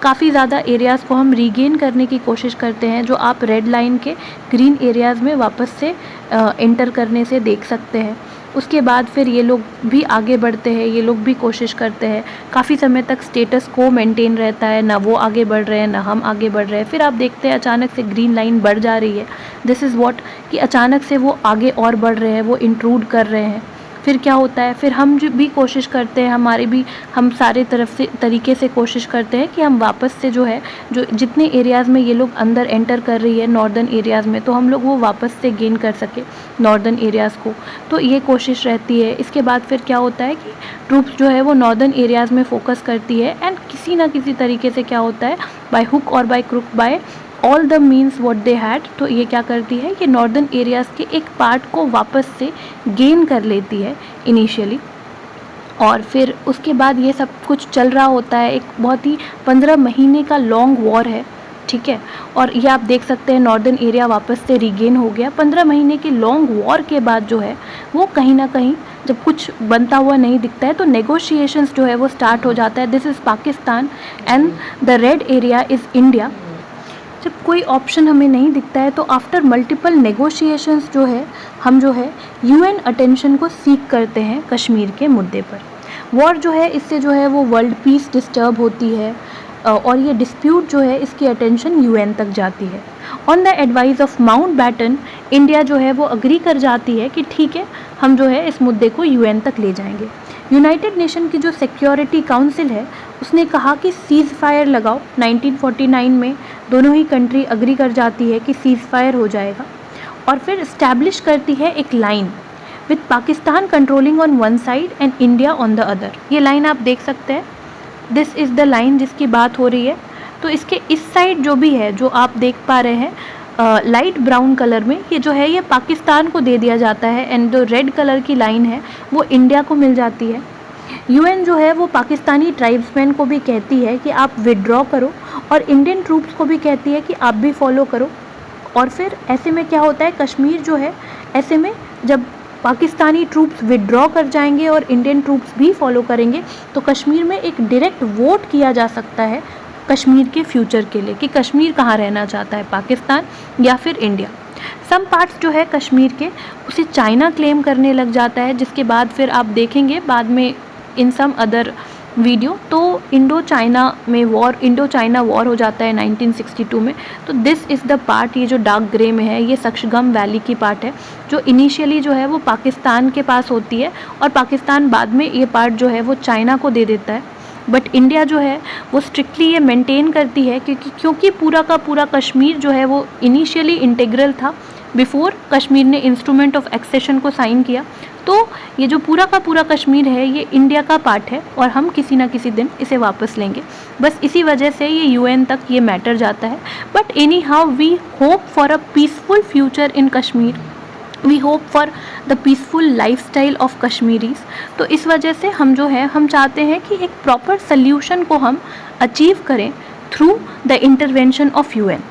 काफ़ी ज़्यादा एरियाज़ को हम रीगेन करने की कोशिश करते हैं, जो आप रेड लाइन के ग्रीन एरियाज़ में वापस से एंटर करने से देख सकते हैं। उसके बाद फिर ये लोग भी आगे बढ़ते हैं, ये लोग भी कोशिश करते हैं, काफ़ी समय तक स्टेटस को मेंटेन रहता है, ना वो आगे बढ़ रहे हैं ना हम आगे बढ़ रहे हैं। फिर आप देखते हैं अचानक से ग्रीन लाइन बढ़ जा रही है, दिस इज़ व्हाट, कि अचानक से वो आगे और बढ़ रहे हैं, वो इंट्रूड कर रहे हैं। फिर क्या होता है, फिर हम जो भी कोशिश करते हैं, हम सारे तरफ से तरीके से कोशिश करते हैं कि हम वापस से जो है, जो जितने एरियाज़ में ये लोग अंदर एंटर कर रही है नॉर्दर्न एरियाज़ में, तो हम लोग वो वापस से गेन कर सके नॉर्दर्न एरियाज़ को, तो ये कोशिश रहती है। इसके बाद फिर क्या होता है कि ट्रूप्स जो है वो नॉर्दर्न एरियाज़ में फोकस करती है, एंड किसी ना किसी तरीके से क्या होता है, बाय हुक और by crook, by all the means what they had, तो ये क्या करती है कि नॉर्दर्न एरियाज़ के एक पार्ट को वापस से गेन कर लेती है इनिशियली। और फिर उसके बाद ये सब कुछ चल रहा होता है, एक बहुत ही 15 महीने का लॉन्ग वॉर है, ठीक है। और ये आप देख सकते हैं नॉर्दर्न एरिया वापस से रीगेन हो गया। 15 महीने के लॉन्ग वॉर के बाद जो है वो कहीं ना कहीं जब कुछ बनता हुआ नहीं दिखता है, तो नेगोशिएशंस जो है वो स्टार्ट हो जाता है। This is Pakistan and the red area is India. जब कोई ऑप्शन हमें नहीं दिखता है, तो आफ्टर मल्टीपल नेगोशिएशंस जो है हम जो है यूएन अटेंशन को सीक करते हैं कश्मीर के मुद्दे पर। वॉर जो है इससे जो है वो वर्ल्ड पीस डिस्टर्ब होती है, और ये डिस्प्यूट जो है इसकी अटेंशन यूएन तक जाती है। On the advice of Mountbatten, India जो है वो अग्री कर जाती है कि ठीक है, हम जो है इस मुद्दे को यूएन तक ले जाएंगे। यूनाइटेड नेशन की जो सिक्योरिटी काउंसिल है उसने कहा कि सीज़ फायर लगाओ। 1949 में दोनों ही कंट्री अग्री कर जाती है कि सीज़ फायर हो जाएगा, और फिर इस्टेब्लिश करती है एक line with Pakistan controlling on one side and India on the other. ये लाइन आप देख सकते हैं, दिस इज़ द लाइन जिसकी बात हो रही है। तो इसके इस साइड जो भी है, जो आप देख पा रहे हैं लाइट ब्राउन कलर में, ये जो है ये पाकिस्तान को दे दिया जाता है, एंड जो रेड कलर की लाइन है वो इंडिया को मिल जाती है। यूएन जो है वो पाकिस्तानी ट्राइब्समैन को भी कहती है कि आप विड्रॉ करो, और इंडियन ट्रूप्स को भी कहती है कि आप भी फॉलो करो। और फिर ऐसे में क्या होता है, कश्मीर जो है, ऐसे में जब पाकिस्तानी ट्रूप्स विड्रॉ कर जाएंगे और इंडियन ट्रूप्स भी फॉलो करेंगे, तो कश्मीर में एक डायरेक्ट वोट किया जा सकता है कश्मीर के फ्यूचर के लिए, कि कश्मीर कहाँ रहना चाहता है, पाकिस्तान या फिर इंडिया। सम पार्ट्स जो है कश्मीर के उसे चाइना क्लेम करने लग जाता है, जिसके बाद फिर आप देखेंगे बाद में इन सम अदर वीडियो, तो इंडो चाइना वॉर हो जाता है 1962 में। तो दिस इज़ द पार्ट, ये जो डार्क ग्रे में है, ये सक्शगम वैली की पार्ट है, जो इनिशियली जो है वो पाकिस्तान के पास होती है, और पाकिस्तान बाद में ये पार्ट जो है वो चाइना को दे देता है। बट इंडिया जो है वो स्ट्रिक्टली ये मेंटेन करती है, क्योंकि पूरा का पूरा कश्मीर जो है वो इनिशियली इंटीग्रल था बिफोर कश्मीर ने इंस्ट्रूमेंट ऑफ एक्सेशन को साइन किया। तो ये जो पूरा का पूरा कश्मीर है ये इंडिया का पार्ट है, और हम किसी ना किसी दिन इसे वापस लेंगे। बस इसी वजह से ये यूएन तक ये मैटर जाता है। But anyhow we hope for a peaceful future in Kashmir, we hope for the peaceful lifestyle of Kashmiris. तो इस वजह से हम जो है हम चाहते हैं कि एक प्रॉपर सल्यूशन को हम अचीव करें through the intervention of UN.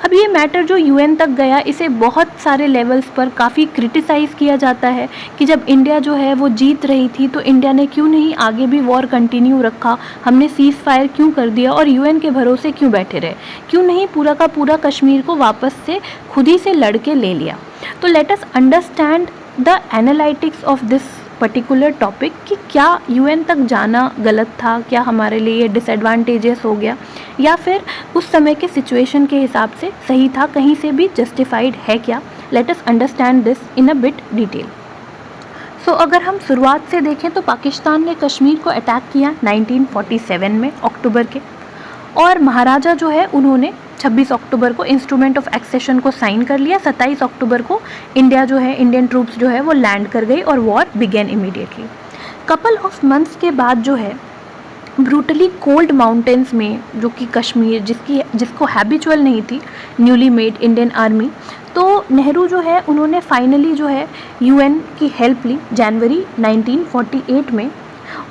अब ये मैटर जो यूएन तक गया, इसे बहुत सारे लेवल्स पर काफ़ी क्रिटिसाइज़ किया जाता है कि जब इंडिया जो है वो जीत रही थी तो इंडिया ने क्यों नहीं आगे भी वॉर कंटिन्यू रखा, हमने सीज़ फायर क्यों कर दिया और यूएन के भरोसे क्यों बैठे रहे, क्यों नहीं पूरा का पूरा कश्मीर को वापस से खुद ही से लड़ के ले लिया। तो late us understand the analytics of this particular topic कि क्या यूएन तक जाना गलत था, क्या हमारे लिए ये डिसएडवांटेजेस हो गया, या फिर उस समय के सिचुएशन के हिसाब से सही था, कहीं से भी जस्टिफाइड है क्या। Let us understand this in a bit detail. So अगर हम शुरुआत से देखें तो पाकिस्तान ने कश्मीर को अटैक किया 1947 में अक्टूबर के, और महाराजा जो है उन्होंने 26 अक्टूबर को इंस्ट्रूमेंट ऑफ एक्सेशन को साइन कर लिया। 27 अक्टूबर को इंडिया जो है, इंडियन ट्रूप्स जो है वो लैंड कर गई और war began immediately. Couple of months के बाद जो है ब्रूटली कोल्ड माउंटेन्स में, जो कि कश्मीर जिसको हैबिचुअल नहीं थी न्यूली मेड इंडियन आर्मी, तो नेहरू जो है उन्होंने फाइनली जो है यूएन की हेल्प ली जनवरी 1948 में,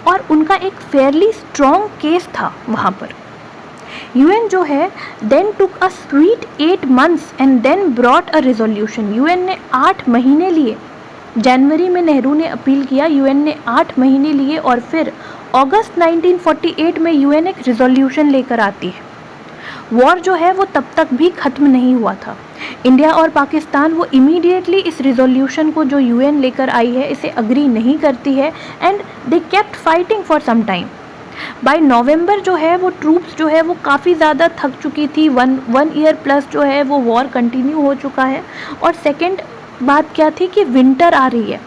और उनका एक फेयरली स्ट्रॉन्ग केस था वहाँ पर। यूएन जो है then took a sweet 8 months and then brought a resolution. UN ने 8 महीने लिए, जनवरी में नेहरू ने अपील किया, यूएन ने 8 महीने लिए, और फिर अगस्त 1948 में यूएन एक रिजोल्यूशन लेकर आती है। वॉर जो है वो तब तक भी ख़त्म नहीं हुआ था। इंडिया और पाकिस्तान वो इमीडिएटली इस रिजोल्यूशन को जो यूएन लेकर आई है इसे अग्री नहीं करती है, and they kept fighting for some time. By November जो है वो ट्रूप्स जो है वो काफ़ी ज़्यादा थक चुकी थी, वन ईयर प्लस जो है वो वॉर कंटिन्यू हो चुका है। और सेकेंड बात क्या थी कि विंटर आ रही है,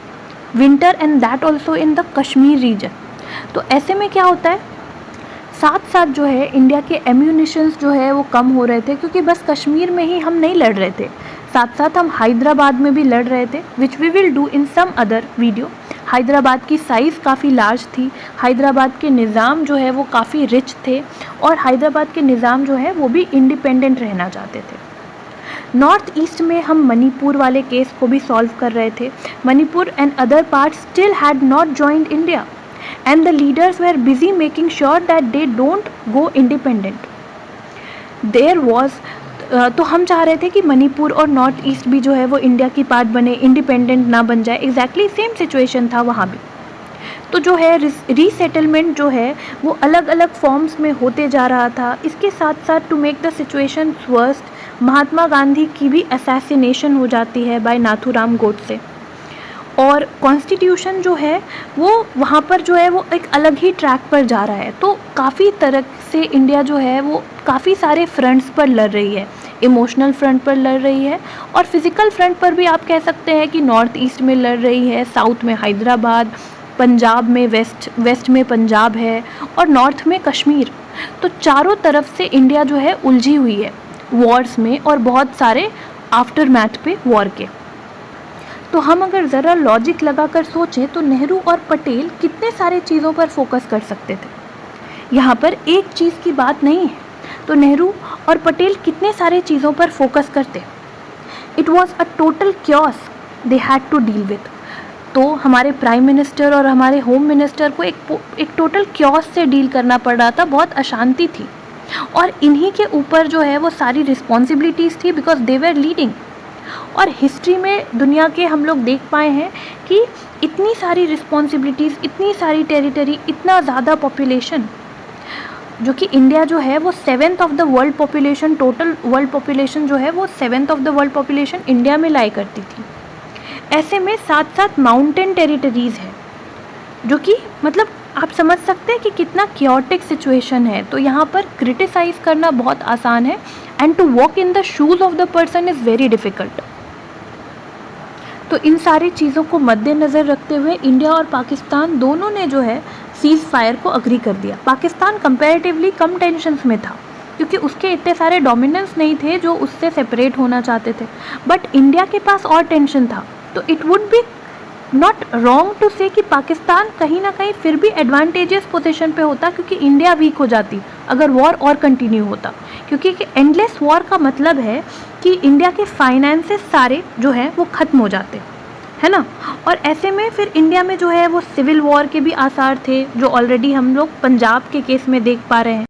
winter and that also in the Kashmir region. तो ऐसे में क्या होता है, साथ साथ जो है इंडिया के एम्यूनिशंस जो है वो कम हो रहे थे, क्योंकि बस कश्मीर में ही हम नहीं लड़ रहे थे, साथ साथ हम हैदराबाद में भी लड़ रहे थे, which we will do in some other video. Hyderabad की साइज़ काफ़ी लार्ज थी, हैदराबाद के निज़ाम जो है वो काफ़ी रिच थे, और हैदराबाद के निज़ाम जो है वो भी इंडिपेंडेंट रहना चाहते थे। नॉर्थ ईस्ट में हम मणिपुर वाले केस को भी सॉल्व कर रहे थे। Manipur and other parts still had not joined India and the leaders were busy making sure that they don't go independent. There was तो हम चाह रहे थे कि मणिपुर और नॉर्थ ईस्ट भी जो है वो इंडिया की पार्ट बने, इंडिपेंडेंट ना बन जाए। एग्जैक्टली सेम सिचुएशन था वहाँ भी। तो जो है रीसेटलमेंट जो है वो अलग अलग फॉर्म्स में होते जा रहा था। इसके साथ साथ to make the situation worst, Mahatma Gandhi की भी असैसिनेशन हो जाती है बाय नाथूराम गोडसे, और कॉन्स्टिट्यूशन जो है वो वहाँ पर जो है वो एक अलग ही ट्रैक पर जा रहा है। तो काफ़ी तरह से इंडिया जो है वो काफ़ी सारे फ्रंट्स पर लड़ रही है, इमोशनल फ्रंट पर लड़ रही है, और फिज़िकल फ्रंट पर भी आप कह सकते हैं कि नॉर्थ ईस्ट में लड़ रही है, साउथ में हैदराबाद, पंजाब में वेस्ट में पंजाब है, और नॉर्थ में कश्मीर। तो चारों तरफ से इंडिया जो है उलझी हुई है वॉर्स में, और बहुत सारे आफ्टर मैथ पे वॉर के। तो हम अगर ज़रा लॉजिक लगाकर सोचें तो नेहरू और पटेल कितने सारे चीज़ों पर फोकस कर सकते थे, यहाँ पर एक चीज़ की बात नहीं है। तो नेहरू और पटेल कितने सारे चीज़ों पर फोकस करते। It was a total chaos they had to deal with. तो हमारे प्राइम मिनिस्टर और हमारे होम मिनिस्टर को एक टोटल क्योस से डील करना पड़ रहा था, बहुत अशांति थी, और इन्हीं के ऊपर जो है वो सारी रिस्पॉन्सिबिलिटीज़ थी, बिकॉज दे वर लीडिंग। और हिस्ट्री में दुनिया के हम लोग देख पाए हैं कि इतनी सारी रिस्पॉन्सिबिलिटीज़, इतनी सारी टेरिटरी, इतना ज़्यादा पॉपुलेशन, जो कि इंडिया जो है वो 7th of the world population, total world population जो है वो 7th of the world population India में लाई करती थी। ऐसे में साथ साथ माउंटेन टेरिटरीज़ है, जो कि मतलब आप समझ सकते हैं कि कितना क्योटिक सिचुएशन है। तो यहाँ पर क्रिटिसाइज़ करना बहुत आसान है, and to walk in the shoes of the person is very difficult. तो इन सारी चीज़ों को मद्देनज़र रखते हुए इंडिया और पाकिस्तान दोनों ने जो है सीज़ फायर को अग्री कर दिया। पाकिस्तान कंपैरेटिवली कम टेंशन्स में था, क्योंकि उसके इतने सारे डोमिनेंस नहीं थे जो उससे सेपरेट होना चाहते थे, बट इंडिया के पास और टेंशन था। तो it would be not wrong to say कि पाकिस्तान कहीं ना कहीं फिर भी एडवांटेजियस पोजीशन पे होता, क्योंकि इंडिया वीक हो जाती अगर वॉर और कंटिन्यू होता, क्योंकि एंडलेस वॉर का मतलब है कि इंडिया के फाइनेंसेस सारे जो है वो ख़त्म हो जाते, है ना। और ऐसे में फिर इंडिया में जो है वो सिविल वॉर के भी आसार थे, जो ऑलरेडी हम लोग पंजाब के केस में देख पा रहे हैं।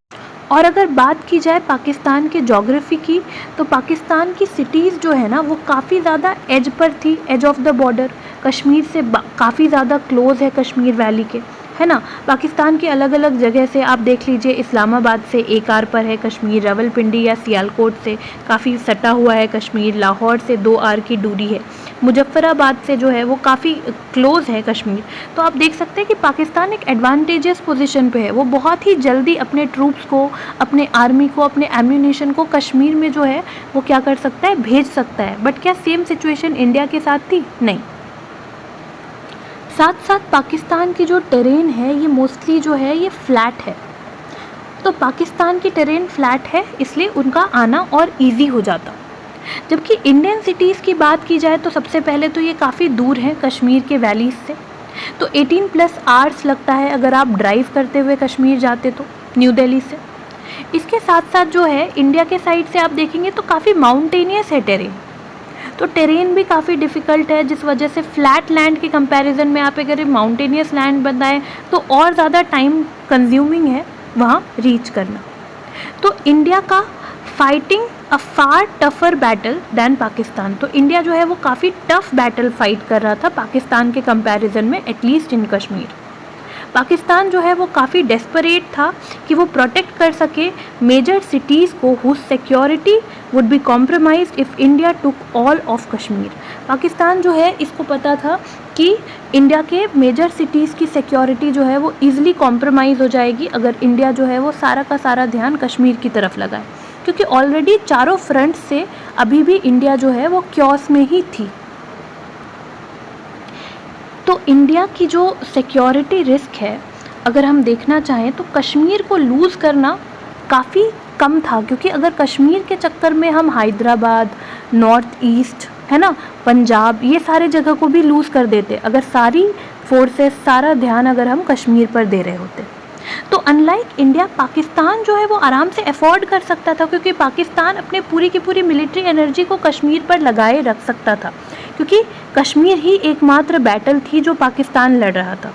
और अगर बात की जाए पाकिस्तान के जोग्राफ़ी की, तो पाकिस्तान की सिटीज़ जो है ना वो काफ़ी ज़्यादा एज पर थी, edge of the border, Kashmir से काफ़ी ज़्यादा क्लोज़ है कश्मीर वैली के, है ना। पाकिस्तान के अलग अलग जगह से आप देख लीजिए, इस्लामाबाद से एक आर पर है कश्मीर, रावलपिंडी या सियालकोट से काफ़ी सटा हुआ है कश्मीर, लाहौर से 2 आर की दूरी है, मुजफ्फराबाद से जो है वो काफ़ी क्लोज़ है कश्मीर। तो आप देख सकते हैं कि पाकिस्तान एक एडवांटेजियस पोजीशन पे है, वो बहुत ही जल्दी अपने ट्रूप्स को, अपने आर्मी को, अपने एम्यूनेशन को कश्मीर में जो है वो क्या कर सकता है, भेज सकता है। बट क्या सेम सिचुएशन इंडिया के साथ थी? नहीं। साथ साथ पाकिस्तान की जो टेरेन है ये मोस्टली जो है ये फ्लैट है, तो पाकिस्तान की टेरेन फ्लैट है इसलिए उनका आना और इजी हो जाता। जबकि इंडियन सिटीज़ की बात की जाए तो सबसे पहले तो ये काफ़ी दूर है कश्मीर के वैलीज़ से, तो 18+ आवर्स लगता है अगर आप ड्राइव करते हुए कश्मीर जाते तो न्यू दिल्ली से। इसके साथ साथ जो है इंडिया के साइड से आप देखेंगे तो काफ़ी माउंटेनियस है टेरेन, तो टेरेन भी काफ़ी डिफ़िकल्ट है, जिस वजह से फ्लैट लैंड के कंपैरिजन में आप अगर माउंटेनियस लैंड बनाएं तो और ज़्यादा टाइम कंज्यूमिंग है वहाँ रीच करना। तो इंडिया का fighting a far tougher battle than Pakistan, तो इंडिया जो है वो काफ़ी टफ बैटल फाइट कर रहा था पाकिस्तान के कंपैरिजन में, एटलीस्ट इन कश्मीर। पाकिस्तान जो है वो काफ़ी डेस्परेट था कि वो प्रोटेक्ट कर सके मेजर सिटीज़ को whose security would be compromised if India took all of Kashmir. Pakistan जो है इसको पता था कि इंडिया के मेजर सिटीज़ की सिक्योरिटी जो है वो ईज़िली कॉम्प्रोमाइज़ हो जाएगी अगर इंडिया जो है वो सारा का सारा ध्यान कश्मीर की तरफ लगाए, क्योंकि ऑलरेडी चारों फ्रंट से अभी भी इंडिया जो है वो क्योस में ही थी। तो इंडिया की जो सिक्योरिटी रिस्क है अगर हम देखना चाहें तो कश्मीर को लूज़ करना काफ़ी कम था, क्योंकि अगर कश्मीर के चक्कर में हम हैदराबाद, नॉर्थ ईस्ट, है ना, पंजाब, ये सारे जगह को भी लूज़ कर देते अगर सारी फोर्सेस, सारा ध्यान अगर हम कश्मीर पर दे रहे होते। तो अनलाइक इंडिया, पाकिस्तान जो है वो आराम से अफोर्ड कर सकता था, क्योंकि पाकिस्तान अपने पूरी की पूरी मिलिट्री एनर्जी को कश्मीर पर लगाए रख सकता था, क्योंकि कश्मीर ही एकमात्र बैटल थी जो पाकिस्तान लड़ रहा था।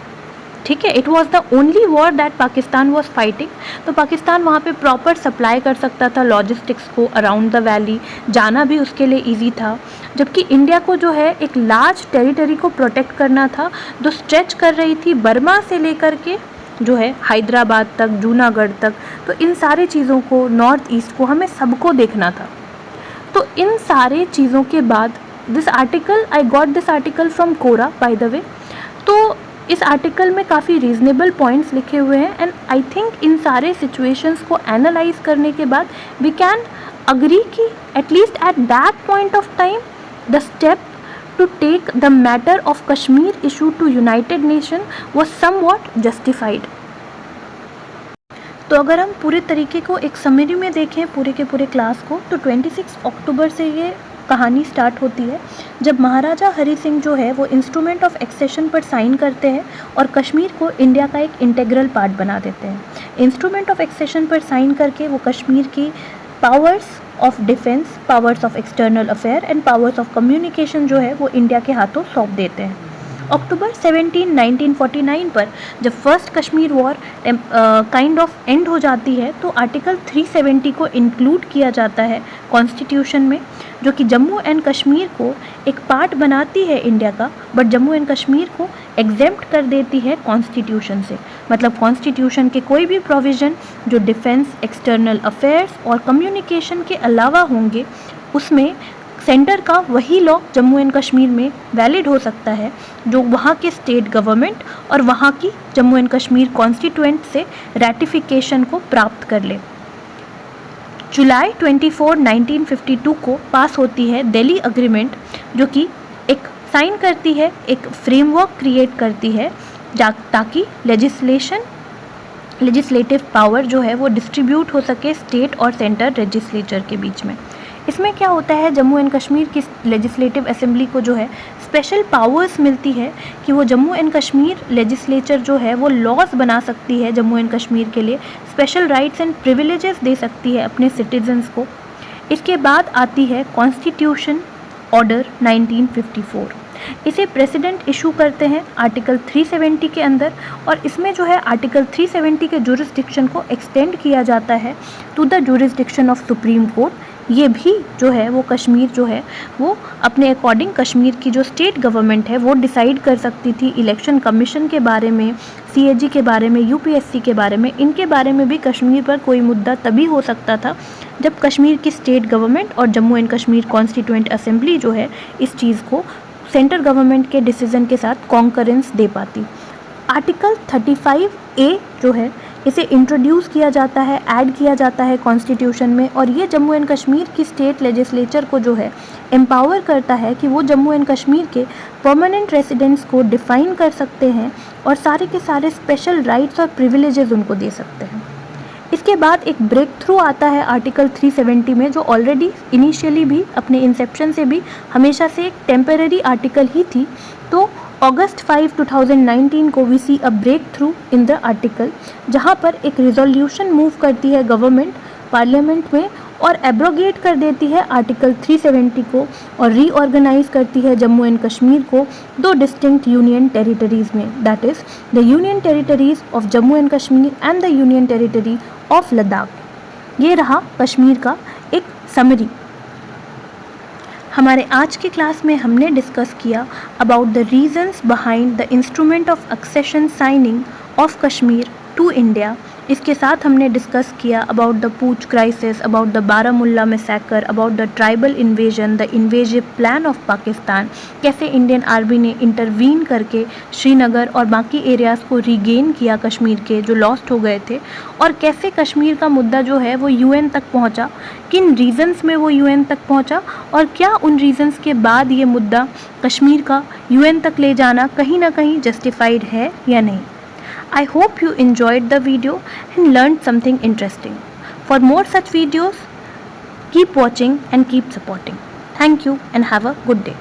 ठीक है, it was the only war that Pakistan was fighting. तो पाकिस्तान वहाँ पे प्रॉपर सप्लाई कर सकता था लॉजिस्टिक्स को अराउंड द वैली, जाना भी उसके लिए ईजी था। जबकि इंडिया को जो है एक लार्ज टेरिटरी को प्रोटेक्ट करना था, जो स्ट्रेच कर रही थी बर्मा से लेकर के जो है हैदराबाद तक, जूनागढ़ तक। तो इन सारी चीज़ों को, नॉर्थ ईस्ट को, हमें सबको देखना था। तो इन सारे चीज़ों के बाद this article, I got this article from Quora by the way. तो इस आर्टिकल में काफ़ी रीजनेबल पॉइंट्स लिखे हुए हैं एंड आई थिंक इन सारे सिचुएशंस को एनालाइज करने के बाद वी कैन अग्री कि at least at that point of time the step to take the matter of Kashmir issue to United Nation was somewhat justified। तो अगर हम पूरे तरीके को एक समरी में देखें पूरे के पूरे क्लास को, तो 26 अक्टूबर से ये कहानी स्टार्ट होती है जब महाराजा हरि सिंह जो है वो इंस्ट्रूमेंट ऑफ एक्सेशन पर साइन करते हैं और कश्मीर को इंडिया का एक इंटेग्रल पार्ट बना देते हैं। इंस्ट्रूमेंट ऑफ एक्सेशन पर साइन करके वो कश्मीर की powers of defence, powers of external affair and powers of communication जो है वो इंडिया के हाथों सौंप देते हैं। अक्टूबर 17, 1949 पर जब first Kashmir war kind of and हो जाती है तो आर्टिकल 370 को इंक्लूड किया जाता है कॉन्स्टिट्यूशन में, जो कि जम्मू एंड कश्मीर को एक पार्ट बनाती है इंडिया का, बट जम्मू एंड कश्मीर को एग्जेम्प्ट कर देती है कॉन्स्टिट्यूशन से। मतलब कॉन्स्टिट्यूशन के कोई भी प्रोविज़न जो डिफेंस, एक्सटर्नल अफेयर्स और कम्युनिकेशन के अलावा होंगे उसमें सेंटर का वही लॉ जम्मू एंड कश्मीर में वैलिड हो सकता है जो वहाँ के स्टेट गवर्नमेंट और वहाँ की जम्मू एंड कश्मीर कॉन्स्टिट्यूएंट से रैटिफिकेशन को प्राप्त कर ले। जुलाई 24, 1952 को पास होती है दिल्ली अग्रीमेंट, जो कि एक साइन करती है, एक फ्रेमवर्क क्रिएट करती है ताकि लेजिस्लेटिव पावर जो है वो डिस्ट्रीब्यूट हो सके स्टेट और सेंटर लेजिस्लेचर के बीच में। इसमें क्या होता है, जम्मू एंड कश्मीर की लेजिस्लेटिव असेंबली को जो है स्पेशल पावर्स मिलती है कि वो जम्मू एंड कश्मीर लेजिस्लेचर जो है वो लॉज बना सकती है, जम्मू एंड कश्मीर के लिए स्पेशल राइट्स एंड प्रिविलेजेस दे सकती है अपने सिटीजन्स को। इसके बाद आती है कॉन्स्टिट्यूशन ऑर्डर 1954। इसे प्रेसिडेंट इशू करते हैं आर्टिकल 370 के अंदर, और इसमें जो है आर्टिकल 370 के जुरिस्डिक्शन को एक्सटेंड किया जाता है to the jurisdiction of supreme court. ये भी जो है वो कश्मीर जो है वो अपने अकॉर्डिंग कश्मीर की जो स्टेट गवर्नमेंट है वो डिसाइड कर सकती थी इलेक्शन कमीशन के बारे में, CAG के बारे में, UPSC के बारे में। इनके बारे में भी कश्मीर पर कोई मुद्दा तभी हो सकता था जब कश्मीर की स्टेट गवर्नमेंट और Jammu and Kashmir constituent assembly जो है इस चीज़ को सेंट्रल गवर्नमेंट के डिसीजन के साथ कॉन्करेंस दे पाती। आर्टिकल 35A जो है इसे इंट्रोड्यूस किया जाता है, ऐड किया जाता है कॉन्स्टिट्यूशन में, और ये जम्मू एंड कश्मीर की स्टेट लेजिस्लेचर को जो है एम्पावर करता है कि वो जम्मू एंड कश्मीर के परमानेंट रेसिडेंट्स को डिफ़ाइन कर सकते हैं और सारे के सारे स्पेशल राइट्स और प्रिविलेजेस उनको दे सकते हैं। इसके बाद एक ब्रेक थ्रू आता है आर्टिकल 370 में, जो ऑलरेडी इनिशियली भी अपने इंसेप्शन से भी हमेशा से एक टेम्पररी आर्टिकल ही थी। तो अगस्त 5, 2019 को we see a breakthrough in the article, जहाँ पर एक रिजोल्यूशन मूव करती है गवर्नमेंट पार्लियामेंट में और एब्रोगेट कर देती है आर्टिकल 370 को और रीऑर्गेनाइज करती है जम्मू एंड कश्मीर को दो डिस्टिंक्ट यूनियन टेरिटरीज़ में, that is the union territories of Jammu and Kashmir and the union territory of Ladakh. ये रहा कश्मीर का एक समरी। हमारे आज की क्लास में हमने डिस्कस किया about the reasons behind the instrument of accession signing of Kashmir to India. इसके साथ हमने डिस्कस किया about the Poonch crisis, about the Baramulla massacre, about the tribal invasion, the invasive plan of Pakistan, कैसे इंडियन आर्मी ने intervene करके श्रीनगर और बाकी एरियाज़ को रीगेन किया कश्मीर के जो लॉस्ट हो गए थे, और कैसे कश्मीर का मुद्दा जो है वो UN तक पहुंचा, किन रीजंस में वो UN तक पहुंचा, और क्या उन रीजंस के बाद ये मुद्दा कश्मीर का UN तक ले जाना कहीं ना कहीं जस्टिफाइड है या नहीं। I hope you enjoyed the video and learned something interesting. For more such videos, keep watching and keep supporting. Thank you and have a good day.